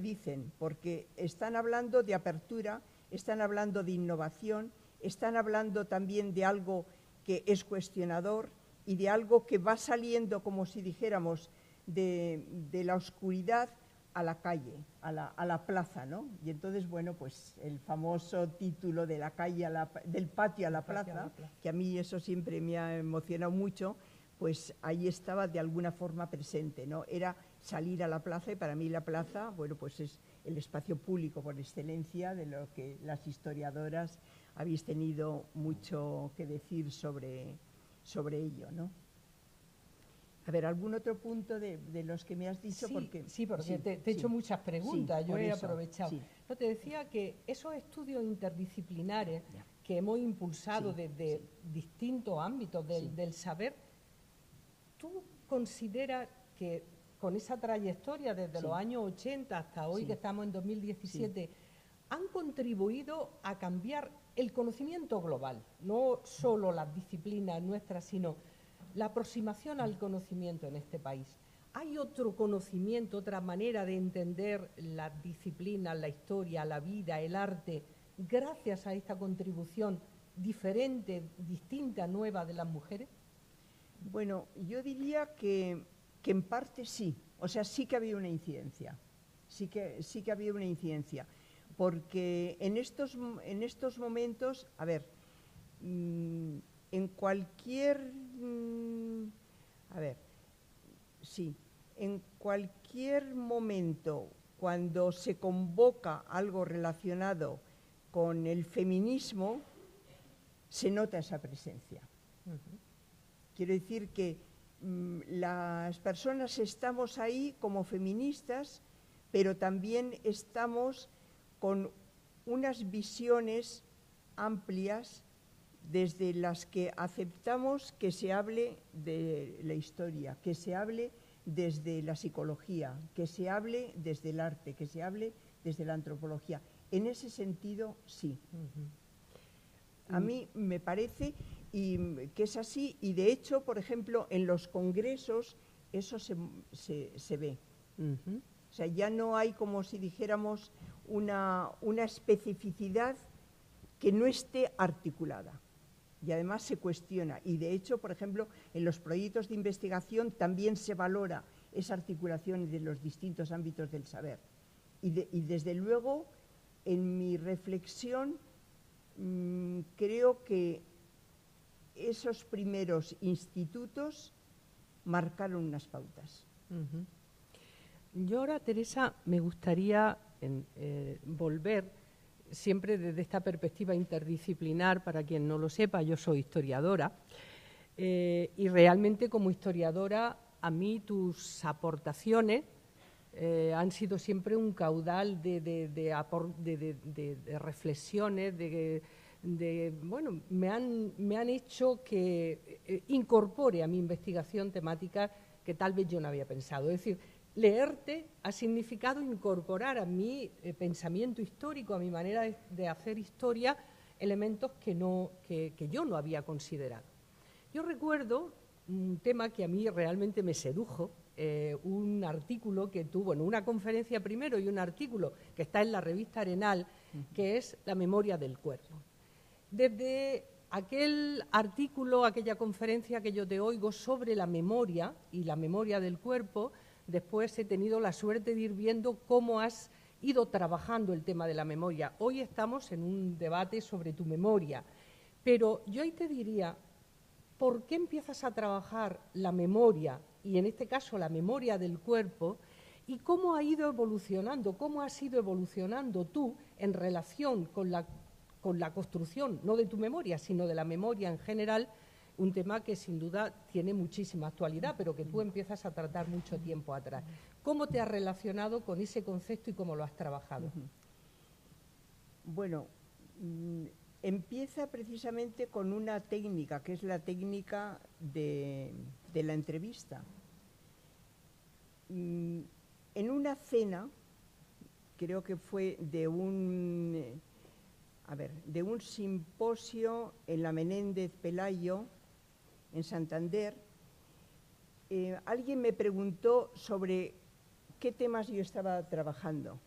dicen, porque están hablando de apertura, están hablando de innovación, están hablando también de algo que es cuestionador y de algo que va saliendo, como si dijéramos, de la oscuridad a la calle, a la plaza, ¿no? Y entonces, bueno, pues el famoso título de la calle, del patio a la plaza, que a mí eso siempre me ha emocionado mucho, pues ahí estaba de alguna forma presente, ¿no? Era salir a la plaza, y para mí la plaza, bueno, pues es el espacio público por excelencia, de lo que las historiadoras habéis tenido mucho que decir sobre ello, ¿no? A ver, ¿algún otro punto de los que me has dicho? Sí, porque te he hecho muchas preguntas, yo he aprovechado. Sí. No, te decía que esos estudios interdisciplinares que hemos impulsado desde distintos ámbitos del saber, ¿tú consideras que con esa trayectoria desde los años 80 hasta hoy, que estamos en 2017, han contribuido a cambiar el conocimiento global? No solo las disciplinas nuestras, sino la aproximación al conocimiento en este país. ¿Hay otro conocimiento, otra manera de entender las disciplinas, la historia, la vida, el arte, gracias a esta contribución diferente, distinta, nueva de las mujeres? Bueno, yo diría que en parte sí, o sea, sí que había una incidencia, sí que había una incidencia, porque en estos momentos, a ver, en cualquier momento cuando se convoca algo relacionado con el feminismo, se nota esa presencia. Quiero decir que las personas estamos ahí como feministas, pero también estamos con unas visiones amplias desde las que aceptamos que se hable de la historia, que se hable desde la psicología, que se hable desde el arte, que se hable desde la antropología. En ese sentido, sí. A mí me parece que es así, y de hecho, por ejemplo, en los congresos eso se ve. O sea, ya no hay, como si dijéramos, una especificidad que no esté articulada. y además se cuestiona. Y de hecho, por ejemplo, en los proyectos de investigación también se valora esa articulación de los distintos ámbitos del saber. Y desde luego, en mi reflexión, creo que esos primeros institutos marcaron unas pautas. Yo ahora, Teresa, me gustaría volver siempre desde esta perspectiva interdisciplinar. Para quien no lo sepa, yo soy historiadora y realmente como historiadora a mí tus aportaciones han sido siempre un caudal de reflexiones, bueno, me han hecho que incorpore a mi investigación temáticas que tal vez yo no había pensado. Es decir, leerte ha significado incorporar a mi pensamiento histórico, a mi manera de hacer historia, elementos que yo no había considerado. Yo recuerdo un tema que a mí realmente me sedujo, un artículo que tuvo, bueno, una conferencia primero y un artículo que está en la revista Arenal, que es La memoria del cuerpo. Desde aquel artículo, aquella conferencia que yo te oigo sobre la memoria y la memoria del cuerpo, después he tenido la suerte de ir viendo cómo has ido trabajando el tema de la memoria. Hoy estamos en un debate sobre tu memoria, pero yo ahí te diría, ¿por qué empiezas a trabajar la memoria, y en este caso la memoria del cuerpo, y cómo ha ido evolucionando, cómo has ido evolucionando tú en relación con la construcción, no de tu memoria, sino de la memoria en general, un tema que sin duda tiene muchísima actualidad, pero que tú empiezas a tratar mucho tiempo atrás. ¿Cómo te has relacionado con ese concepto y cómo lo has trabajado? Bueno, empieza precisamente con una técnica, que es la técnica de la entrevista. En una cena, creo que fue de un simposio en la Menéndez Pelayo, en Santander, alguien me preguntó sobre qué temas yo estaba trabajando.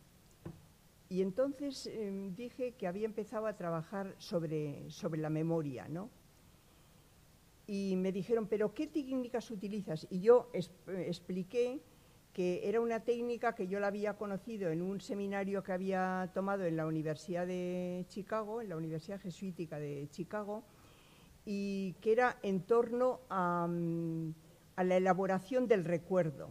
Y entonces dije que había empezado a trabajar sobre la memoria, ¿no? Y me dijeron, ¿pero qué técnicas utilizas? Y yo expliqué que era una técnica que yo la había conocido en un seminario que había tomado en la Universidad de Chicago, en la Universidad Jesuítica de Chicago, y que era en torno a la elaboración del recuerdo.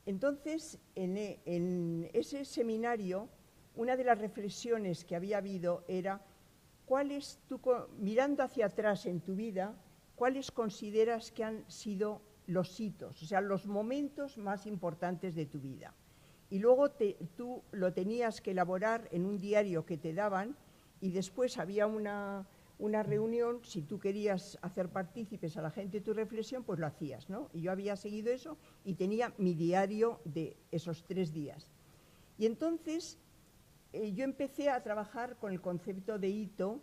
Entonces, en ese seminario, una de las reflexiones que había habido era, mirando hacia atrás en tu vida, ¿cuáles consideras que han sido los hitos, o sea, los momentos más importantes de tu vida? Y luego tú lo tenías que elaborar en un diario que te daban, y después había una reunión, si tú querías hacer partícipes a la gente de tu reflexión, pues lo hacías, ¿no? Y yo había seguido eso y tenía mi diario de esos 3 días. Y entonces yo empecé a trabajar con el concepto de hito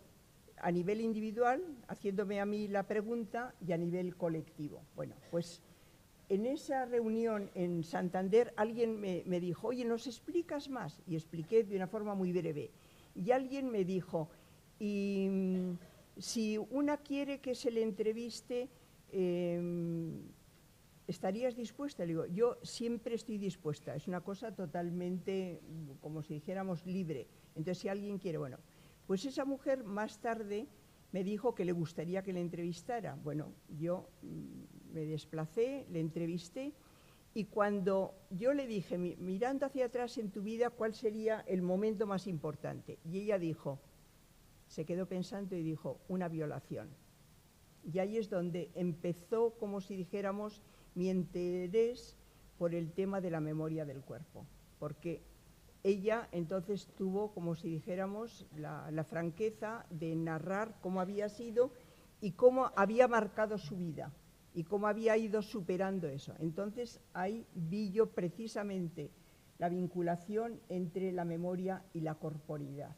a nivel individual, haciéndome a mí la pregunta, y a nivel colectivo. Bueno, pues en esa reunión en Santander alguien me dijo, oye, ¿nos explicas más? Y expliqué de una forma muy breve. Y alguien me dijo, y si una quiere que se le entreviste, ¿estarías dispuesta? Le digo, yo siempre estoy dispuesta, es una cosa totalmente, como si dijéramos, libre. Entonces, si alguien quiere, bueno, pues esa mujer más tarde me dijo que le gustaría que le entrevistara. Bueno, yo me desplacé, le entrevisté, y cuando yo le dije, mirando hacia atrás en tu vida, ¿cuál sería el momento más importante? Y ella dijo, se quedó pensando y dijo, una violación. Y ahí es donde empezó, como si dijéramos, mi interés por el tema de la memoria del cuerpo, porque ella entonces tuvo, como si dijéramos, la franqueza de narrar cómo había sido y cómo había marcado su vida y cómo había ido superando eso. Entonces ahí vi yo precisamente la vinculación entre la memoria y la corporeidad.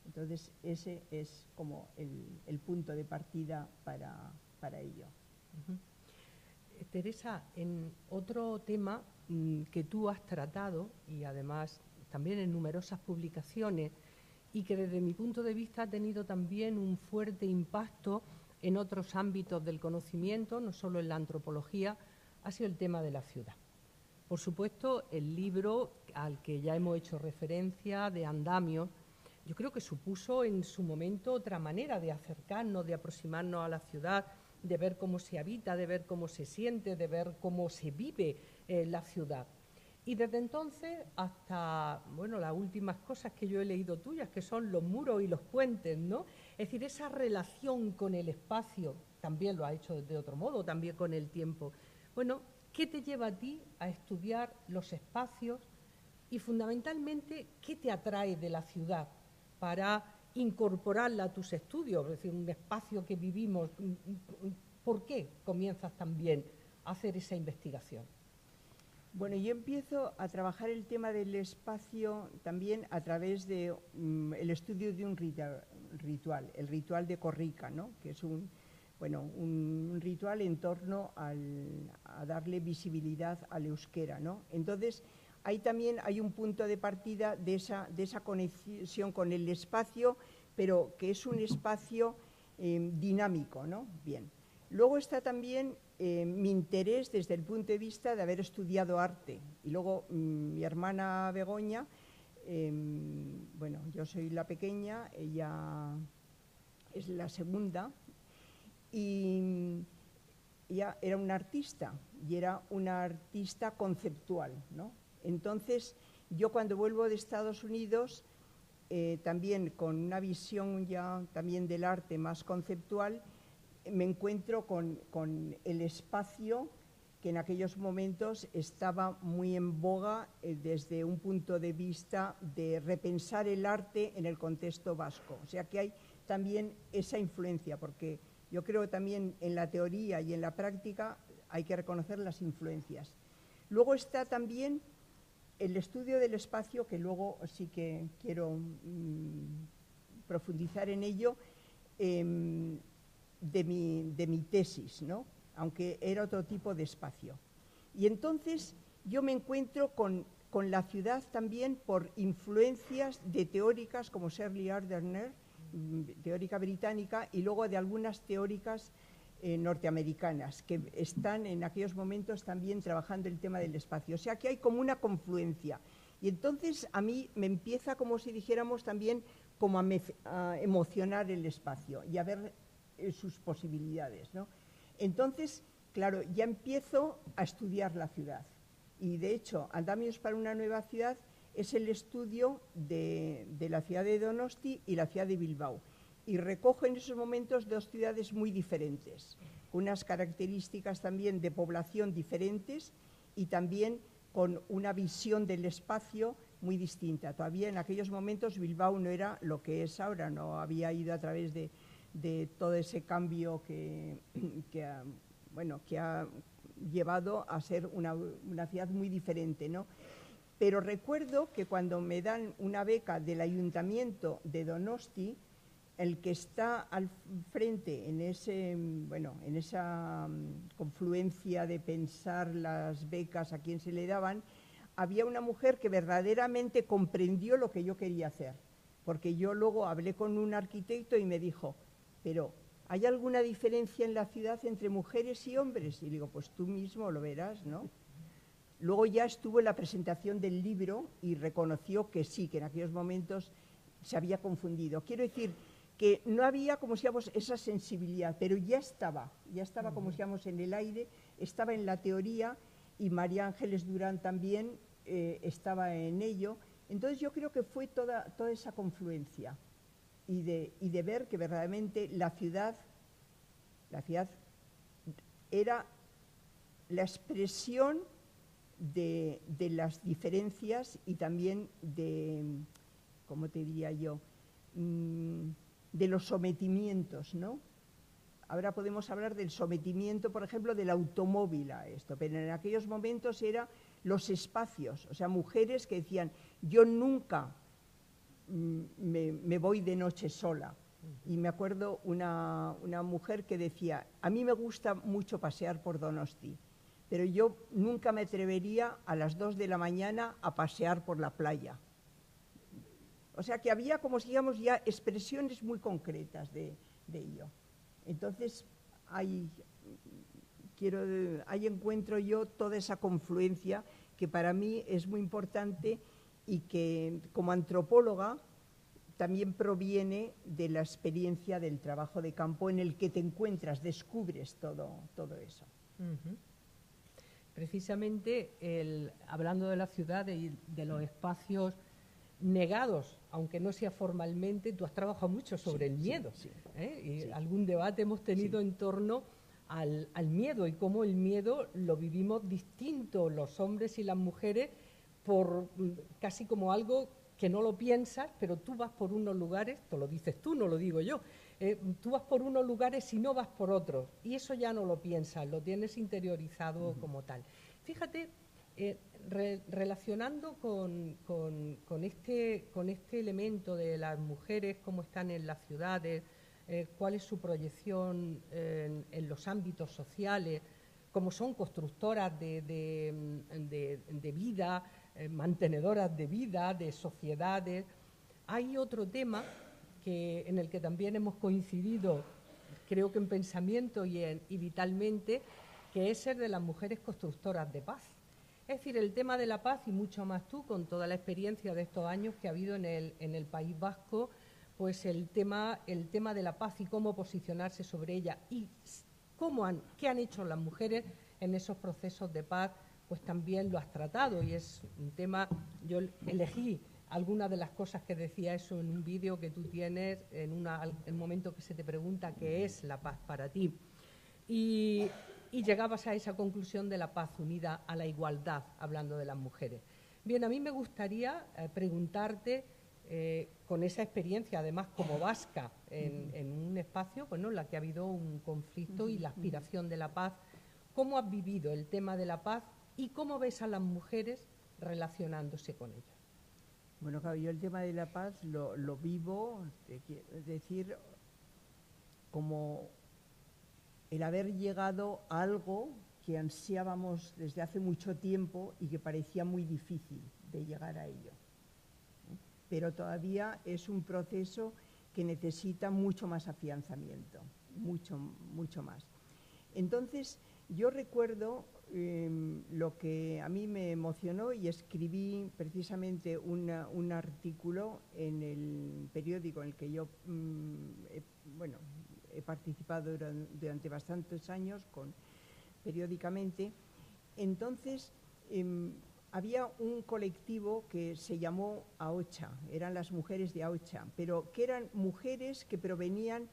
Entonces ese es como el punto de partida para ello. Teresa, en otro tema que tú has tratado, y además también en numerosas publicaciones, y que desde mi punto de vista ha tenido también un fuerte impacto en otros ámbitos del conocimiento, no solo en la antropología, ha sido el tema de la ciudad. Por supuesto, el libro al que ya hemos hecho referencia, de Andamios, yo creo que supuso en su momento otra manera de acercarnos, de aproximarnos a la ciudad, de ver cómo se habita, de ver cómo se siente, de ver cómo se vive la ciudad. Y desde entonces hasta, bueno, las últimas cosas que yo he leído tuyas, que son los muros y los puentes, ¿no? Es decir, esa relación con el espacio, también lo ha hecho de otro modo, también con el tiempo. Bueno, ¿qué te lleva a ti a estudiar los espacios y fundamentalmente qué te atrae de la ciudad para incorporarla a tus estudios? Es decir, un espacio que vivimos, ¿por qué comienzas también a hacer esa investigación? Bueno, yo empiezo a trabajar el tema del espacio también a través de el estudio de un ritual, el ritual de Corrica, ¿no? Que es un ritual en torno a darle visibilidad al euskera, ¿no? Entonces, ahí también hay un punto de partida de esa conexión con el espacio, pero que es un espacio dinámico, ¿no? Bien. Luego está también mi interés desde el punto de vista de haber estudiado arte. Y luego mi hermana Begoña, bueno, yo soy la pequeña, ella es la segunda, y ella era una artista, y era una artista conceptual, ¿no? Entonces, yo cuando vuelvo de Estados Unidos, también con una visión ya también del arte más conceptual, me encuentro con el espacio que en aquellos momentos estaba muy en boga desde un punto de vista de repensar el arte en el contexto vasco. O sea que hay también esa influencia, porque yo creo que también en la teoría y en la práctica hay que reconocer las influencias. Luego está también el estudio del espacio, que luego sí que quiero profundizar en ello, de mi tesis, ¿no? Aunque era otro tipo de espacio. Y entonces yo me encuentro con la ciudad también por influencias de teóricas como Shirley Ardern, teórica británica, y luego de algunas teóricas norteamericanas que están en aquellos momentos también trabajando el tema del espacio. O sea que hay como una confluencia. Y entonces a mí me empieza, como si dijéramos también, como a emocionar el espacio y a ver sus posibilidades, ¿no? Entonces, claro, ya empiezo a estudiar la ciudad. Y de hecho, Andamios para una nueva ciudad es el estudio de la ciudad de Donosti y la ciudad de Bilbao. Y recojo en esos momentos dos ciudades muy diferentes, con unas características también de población diferentes y también con una visión del espacio muy distinta. Todavía en aquellos momentos Bilbao no era lo que es ahora, no había ido a través de todo ese cambio que ha llevado a ser una ciudad muy diferente, ¿no? Pero recuerdo que cuando me dan una beca del Ayuntamiento de Donosti, el que está al frente en esa confluencia de pensar las becas a quién se le daban, había una mujer que verdaderamente comprendió lo que yo quería hacer, porque yo luego hablé con un arquitecto y me dijo, pero ¿hay alguna diferencia en la ciudad entre mujeres y hombres? Y digo, pues tú mismo lo verás, ¿no? Luego ya estuvo en la presentación del libro y reconoció que sí, que en aquellos momentos se había confundido. Quiero decir que no había, como decíamos, esa sensibilidad, pero ya estaba, como decíamos, en el aire, estaba en la teoría, y María Ángeles Durán también estaba en ello. Entonces yo creo que fue toda esa confluencia y de ver que verdaderamente la ciudad era la expresión de las diferencias y también de, ¿cómo te diría yo?, de los sometimientos, ¿no? Ahora podemos hablar del sometimiento, por ejemplo, del automóvil a esto, pero en aquellos momentos eran los espacios, o sea, mujeres que decían, yo nunca me voy de noche sola. Y me acuerdo una mujer que decía, a mí me gusta mucho pasear por Donosti, pero yo nunca me atrevería a las 2 de la mañana a pasear por la playa. O sea que había, como digamos, ya expresiones muy concretas de ello. Entonces, ahí encuentro yo toda esa confluencia que para mí es muy importante y que como antropóloga también proviene de la experiencia del trabajo de campo en el que te encuentras, descubres todo eso. Precisamente, hablando de la ciudad y de los espacios negados, aunque no sea formalmente, tú has trabajado mucho sobre el miedo. Y algún debate hemos tenido en torno al miedo y cómo el miedo lo vivimos distinto los hombres y las mujeres, por casi como algo que no lo piensas, pero tú vas por unos lugares, te lo dices tú, no lo digo yo, tú vas por unos lugares y no vas por otros, y eso ya no lo piensas, lo tienes interiorizado como tal. Fíjate, relacionando con este elemento de las mujeres, cómo están en las ciudades, cuál es su proyección en los ámbitos sociales, cómo son constructoras de vida, mantenedoras de vida, de sociedades. Hay otro tema en el que también hemos coincidido, creo que en pensamiento y vitalmente, que es el de las mujeres constructoras de paz. Es decir, el tema de la paz, y mucho más tú, con toda la experiencia de estos años que ha habido en el País Vasco, pues el tema de la paz y cómo posicionarse sobre ella y qué han hecho las mujeres en esos procesos de paz, pues también lo has tratado, y es un tema. Yo elegí algunas de las cosas que decía eso en un vídeo que tú tienes en el momento que se te pregunta qué es la paz para ti, y llegabas a esa conclusión de la paz unida a la igualdad, hablando de las mujeres. Bien, a mí me gustaría preguntarte, con esa experiencia, además como vasca, en un espacio, bueno, en la que ha habido un conflicto y la aspiración de la paz, ¿cómo has vivido el tema de la paz y cómo ves a las mujeres relacionándose con ella? Bueno, claro, yo el tema de la paz lo vivo, es decir, como el haber llegado a algo que ansiábamos desde hace mucho tiempo y que parecía muy difícil de llegar a ello. Pero todavía es un proceso que necesita mucho más afianzamiento, mucho más. Entonces, yo recuerdo lo que a mí me emocionó, y escribí precisamente un artículo en el periódico en el que yo he participado durante bastantes años periódicamente. Entonces, había un colectivo que se llamó AOCHA, eran las mujeres de AOCHA, pero que eran mujeres que provenían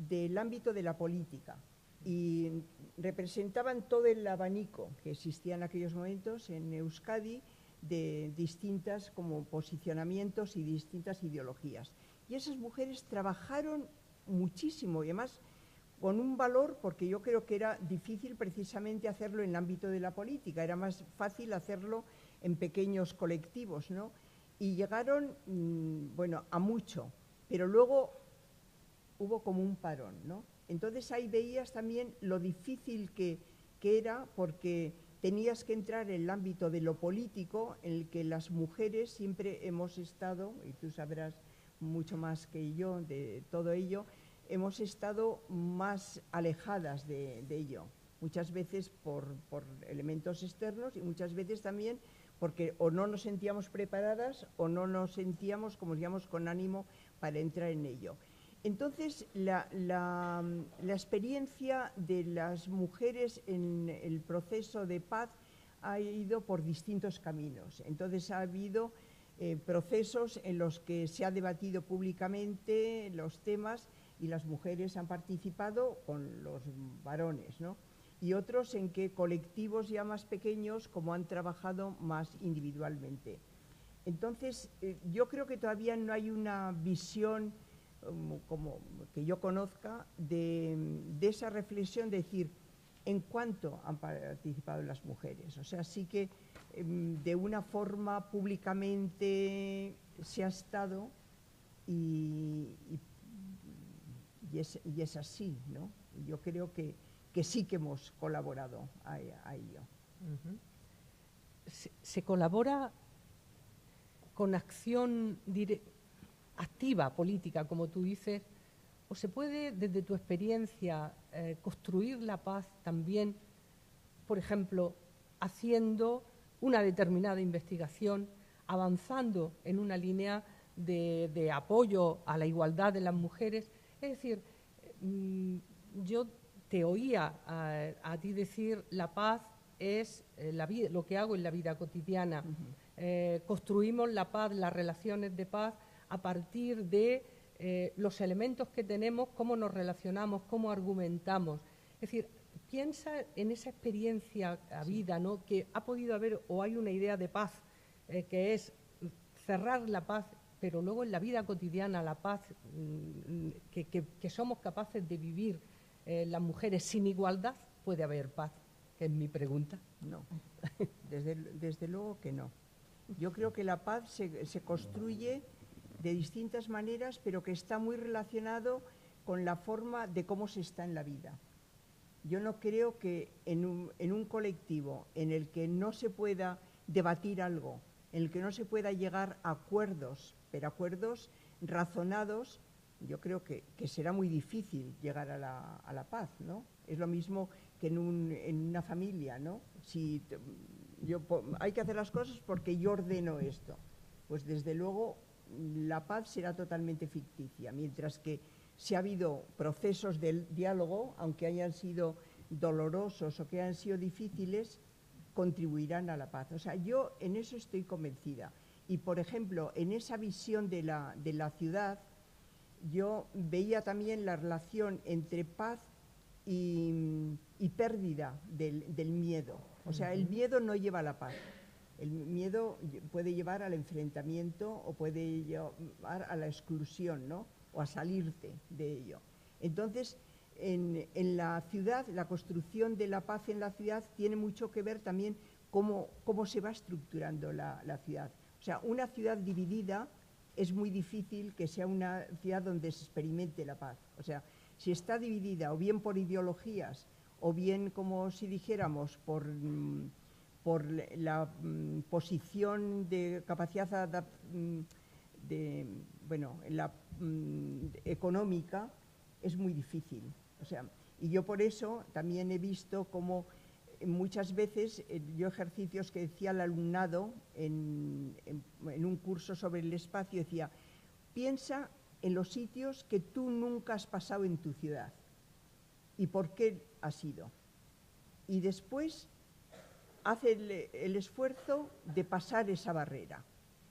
del ámbito de la política y representaban todo el abanico que existía en aquellos momentos en Euskadi de distintas como posicionamientos y distintas ideologías. Y esas mujeres trabajaron muchísimo y además con un valor, porque yo creo que era difícil precisamente hacerlo en el ámbito de la política, era más fácil hacerlo en pequeños colectivos, ¿no? Y llegaron, a mucho, pero luego hubo como un parón, ¿no? Entonces ahí veías también lo difícil que era, porque tenías que entrar en el ámbito de lo político, en el que las mujeres siempre hemos estado, y tú sabrás mucho más que yo de todo ello, hemos estado más alejadas de ello, muchas veces por elementos externos y muchas veces también porque o no nos sentíamos preparadas o no nos sentíamos, como digamos, con ánimo para entrar en ello. Entonces, la experiencia de las mujeres en el proceso de paz ha ido por distintos caminos. Entonces, ha habido procesos en los que se ha debatido públicamente los temas y las mujeres han participado con los varones, ¿no? Y otros en que colectivos ya más pequeños como han trabajado más individualmente. Entonces, yo creo que todavía no hay una visión como que yo conozca de esa reflexión de decir en cuánto han participado las mujeres. O sea, sí que de una forma públicamente se ha estado y es así, ¿no? Yo creo que sí que hemos colaborado a ello. ¿Se colabora con acción directa? activa política, como tú dices, o se puede, desde tu experiencia, construir la paz también, por ejemplo, haciendo una determinada investigación, avanzando en una línea de apoyo a la igualdad de las mujeres. Es decir, yo te oía a ti decir, la paz es lo que hago en la vida cotidiana. Construimos la paz, las relaciones de paz, a partir de los elementos que tenemos, cómo nos relacionamos, cómo argumentamos. Es decir, piensa en esa experiencia a vida, ¿no?, que ha podido haber, o hay una idea de paz, que es cerrar la paz, pero luego en la vida cotidiana la paz que somos capaces de vivir las mujeres sin igualdad, puede haber paz, que es mi pregunta. No, desde luego que no. Yo creo que la paz se construye de distintas maneras, pero que está muy relacionado con la forma de cómo se está en la vida. Yo no creo que en un colectivo en el que no se pueda debatir algo, en el que no se pueda llegar a acuerdos, pero acuerdos razonados, yo creo que será muy difícil llegar a la paz, ¿no? Es lo mismo que en una familia, ¿no? Hay que hacer las cosas porque yo ordeno esto. Pues desde luego la paz será totalmente ficticia, mientras que si ha habido procesos de diálogo, aunque hayan sido dolorosos o que hayan sido difíciles, contribuirán a la paz. O sea, yo en eso estoy convencida. Y, por ejemplo, en esa visión de la ciudad, yo veía también la relación entre paz y pérdida del miedo. O sea, el miedo no lleva a la paz. El miedo puede llevar al enfrentamiento o puede llevar a la exclusión, ¿no?, o a salirte de ello. Entonces, en la ciudad, la construcción de la paz en la ciudad tiene mucho que ver también cómo se va estructurando la ciudad. O sea, una ciudad dividida es muy difícil que sea una ciudad donde se experimente la paz. O sea, si está dividida o bien por ideologías o bien, como si dijéramos, por la posición de capacidad económica, es muy difícil. O sea, y yo por eso también he visto cómo muchas veces yo ejercicios que decía al alumnado en un curso sobre el espacio, decía, piensa en los sitios que tú nunca has pasado en tu ciudad y por qué ha sido. Y después hace el esfuerzo de pasar esa barrera.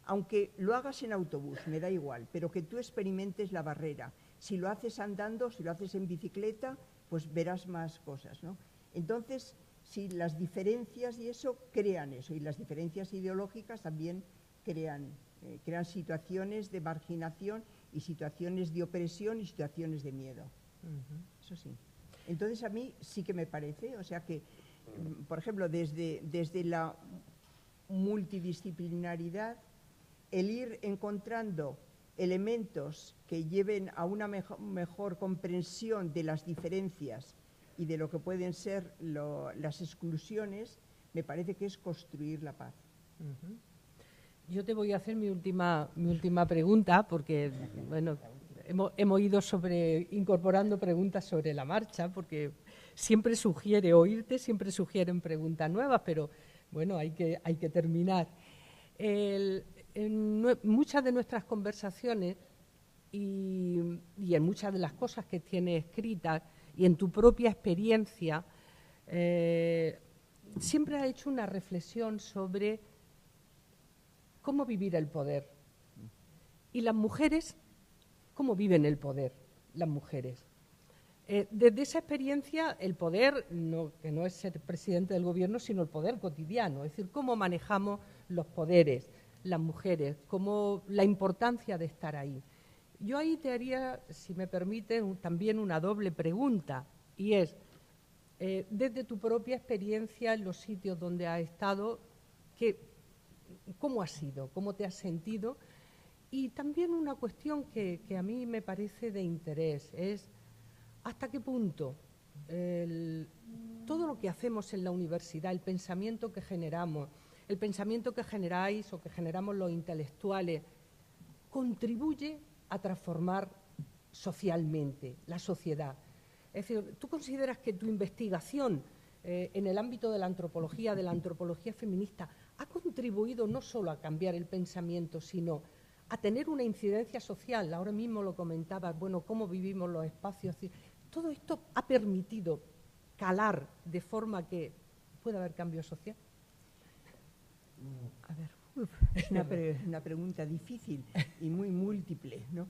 Aunque lo hagas en autobús, me da igual, pero que tú experimentes la barrera. Si lo haces andando, si lo haces en bicicleta, pues verás más cosas, ¿no? Entonces, si las diferencias y eso crean eso, y las diferencias ideológicas también crean situaciones de marginación y situaciones de opresión y situaciones de miedo. Eso sí. Entonces, a mí sí que me parece, o sea que, por ejemplo, desde la multidisciplinaridad, el ir encontrando elementos que lleven a una mejor comprensión de las diferencias y de lo que pueden ser las exclusiones, me parece que es construir la paz. Yo te voy a hacer mi última pregunta, porque bueno, hemos ido incorporando preguntas sobre la marcha, porque siempre sugiere oírte, siempre sugieren preguntas nuevas, pero bueno, hay que terminar. En muchas de nuestras conversaciones y en muchas de las cosas que tienes escritas y en tu propia experiencia, siempre has hecho una reflexión sobre cómo vivir el poder. Y las mujeres, ¿cómo viven el poder las mujeres? Desde esa experiencia, el poder, que no es ser presidente del gobierno, sino el poder cotidiano, es decir, cómo manejamos los poderes, las mujeres, cómo la importancia de estar ahí. Yo ahí te haría, si me permite, también una doble pregunta, y es, desde tu propia experiencia en los sitios donde has estado, ¿cómo has sido? ¿Cómo te has sentido? Y también una cuestión que a mí me parece de interés es hasta qué punto todo lo que hacemos en la universidad, el pensamiento que generamos, el pensamiento que generáis o que generamos los intelectuales, contribuye a transformar socialmente la sociedad. Es decir, ¿tú consideras que tu investigación en el ámbito de la antropología feminista, ha contribuido no solo a cambiar el pensamiento, sino a tener una incidencia social? Ahora mismo lo comentabas, bueno, cómo vivimos los espacios. Todo esto ha permitido calar de forma que pueda haber cambio social. A ver, es una pregunta difícil y muy múltiple, ¿no?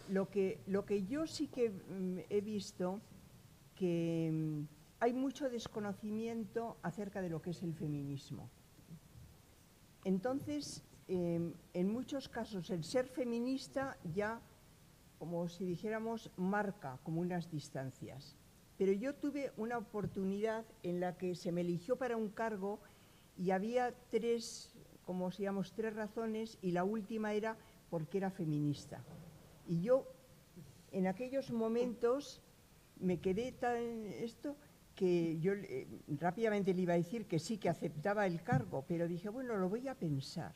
Lo que yo sí que he visto, que hay mucho desconocimiento acerca de lo que es el feminismo. Entonces, en muchos casos, el ser feminista ya, como si dijéramos, marca como unas distancias. Pero yo tuve una oportunidad en la que se me eligió para un cargo y había tres razones, y la última era porque era feminista. Y yo, en aquellos momentos, me quedé tan que yo rápidamente le iba a decir que sí, que aceptaba el cargo, pero dije, bueno, lo voy a pensar.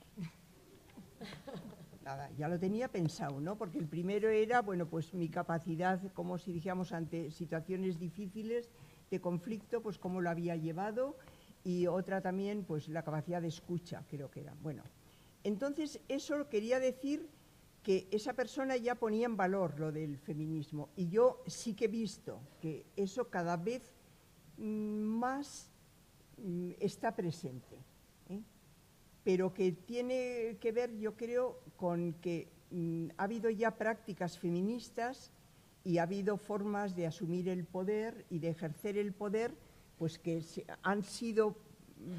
Nada, ya lo tenía pensado, ¿no? Porque el primero era, bueno, pues mi capacidad, como si dijéramos, ante situaciones difíciles de conflicto, pues cómo lo había llevado, y otra también, pues la capacidad de escucha, creo que era. Bueno, entonces eso quería decir que esa persona ya ponía en valor lo del feminismo, y yo sí que he visto que eso cada vez más está presente, ¿eh? Pero que tiene que ver, yo creo, con que ha habido ya prácticas feministas y ha habido formas de asumir el poder y de ejercer el poder, pues que han sido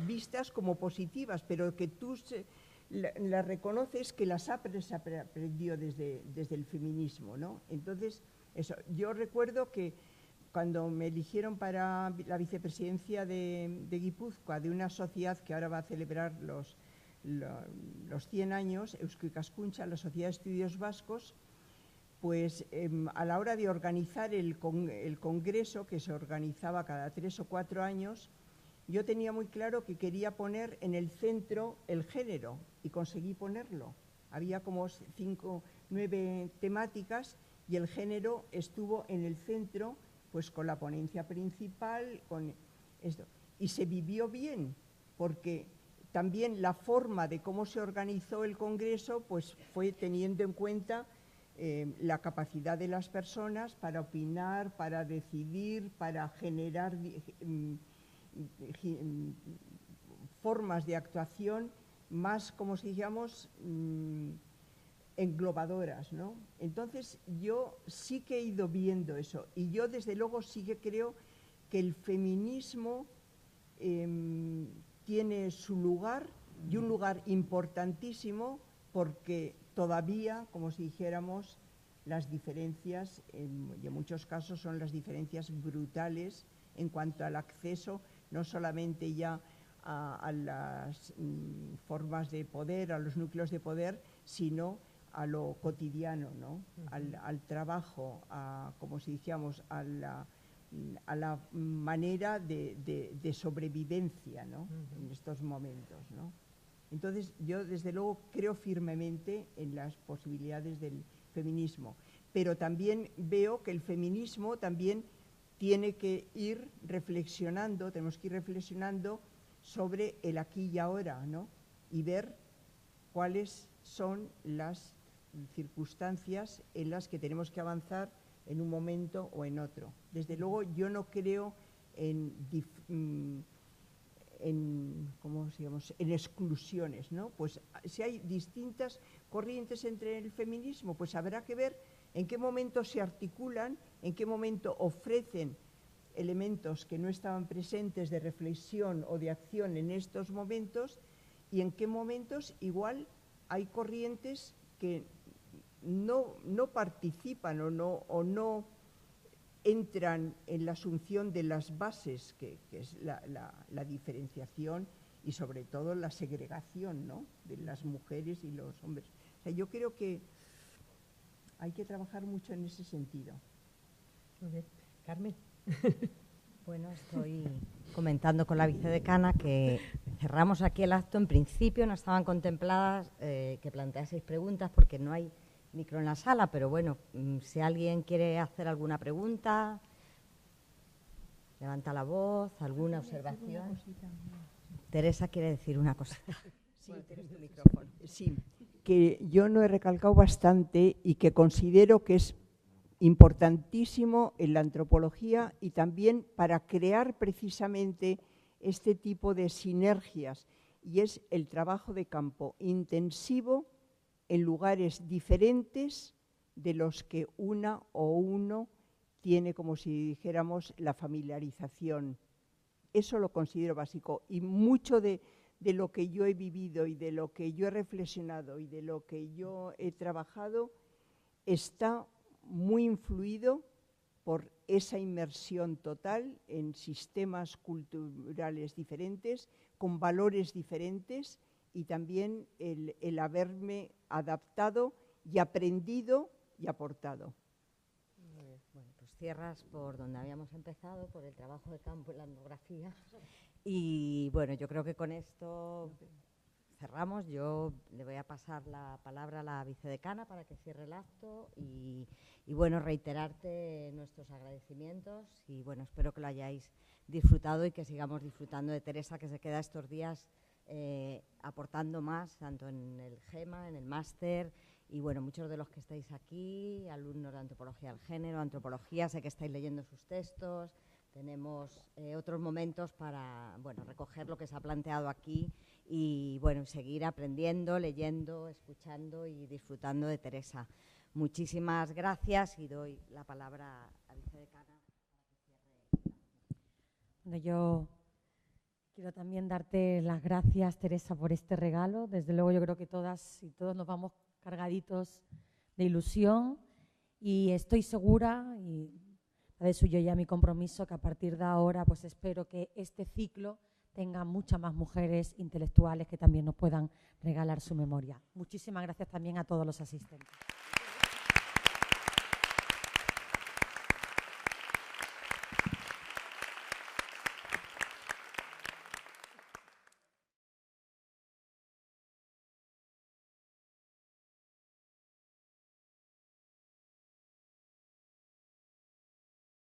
vistas como positivas, pero que tú las reconoces que las ha aprendido desde el feminismo, ¿no? Entonces, eso, yo recuerdo que cuando me eligieron para la vicepresidencia de Guipúzcoa, de una sociedad que ahora va a celebrar los 100 años, Eusko Ikaskuntza, la Sociedad de Estudios Vascos, pues a la hora de organizar el congreso, que se organizaba cada 3 o 4 años, yo tenía muy claro que quería poner en el centro el género, y conseguí ponerlo. Había como 5 o 9 temáticas y el género estuvo en el centro, pues con la ponencia principal, con esto. Y se vivió bien, porque también la forma de cómo se organizó el congreso, pues fue teniendo en cuenta la capacidad de las personas para opinar, para decidir, para generar formas de actuación más, como si dijéramos, englobadoras, ¿no? Entonces yo sí que he ido viendo eso, y yo desde luego sí que creo que el feminismo tiene su lugar, y un lugar importantísimo, porque todavía, como si dijéramos, las diferencias, y en muchos casos son las diferencias brutales en cuanto al acceso, no solamente ya a las formas de poder, a los núcleos de poder, sino a lo cotidiano, ¿no? Al trabajo, como si dijéramos, a la manera de sobrevivencia, ¿no? En estos momentos, ¿no? Entonces, yo desde luego creo firmemente en las posibilidades del feminismo, pero también veo que el feminismo también tiene que ir reflexionando, tenemos que ir reflexionando sobre el aquí y ahora, ¿no? Y ver cuáles son las circunstancias en las que tenemos que avanzar en un momento o en otro. Desde luego yo no creo en exclusiones, ¿no? Pues si hay distintas corrientes entre el feminismo, pues habrá que ver en qué momento se articulan, en qué momento ofrecen elementos que no estaban presentes de reflexión o de acción en estos momentos, y en qué momentos igual hay corrientes que no participan o no entran en la asunción de las bases, que es la diferenciación y sobre todo la segregación, ¿no? De las mujeres y los hombres. O sea, yo creo que hay que trabajar mucho en ese sentido. Muy bien. Carmen. Bueno, estoy comentando con la vicedecana que cerramos aquí el acto. En principio no estaban contempladas que planteaseis preguntas porque no hay micro en la sala, pero bueno, si alguien quiere hacer alguna pregunta, levanta la voz, alguna observación. Teresa quiere decir una cosa. Sí, tienes tu micrófono. Sí, que yo no he recalcado bastante y que considero que es importantísimo en la antropología y también para crear precisamente este tipo de sinergias, y es el trabajo de campo intensivo en lugares diferentes de los que una o uno tiene, como si dijéramos, la familiarización. Eso lo considero básico, y mucho de lo que yo he vivido y de lo que yo he reflexionado y de lo que yo he trabajado está muy influido por esa inmersión total en sistemas culturales diferentes, con valores diferentes, y también el haberme adaptado y aprendido y aportado. Bueno, pues cierras por donde habíamos empezado, por el trabajo de campo en la etnografía. Y bueno, yo creo que con esto cerramos. Yo le voy a pasar la palabra a la vicedecana para que cierre el acto y bueno, reiterarte nuestros agradecimientos y bueno, espero que lo hayáis disfrutado y que sigamos disfrutando de Teresa, que se queda estos días aportando más, tanto en el GEMA, en el máster, y bueno, muchos de los que estáis aquí, alumnos de Antropología del Género, Antropología, sé que estáis leyendo sus textos, tenemos otros momentos para bueno, recoger lo que se ha planteado aquí y bueno, seguir aprendiendo, leyendo, escuchando y disfrutando de Teresa. Muchísimas gracias y doy la palabra a la vicedecana. Bueno, yo quiero también darte las gracias, Teresa, por este regalo. Desde luego yo creo que todas y todos nos vamos cargaditos de ilusión y estoy segura, y de eso yo ya mi compromiso, que a partir de ahora pues espero que este ciclo tenga muchas más mujeres intelectuales que también nos puedan regalar su memoria. Muchísimas gracias también a todos los asistentes.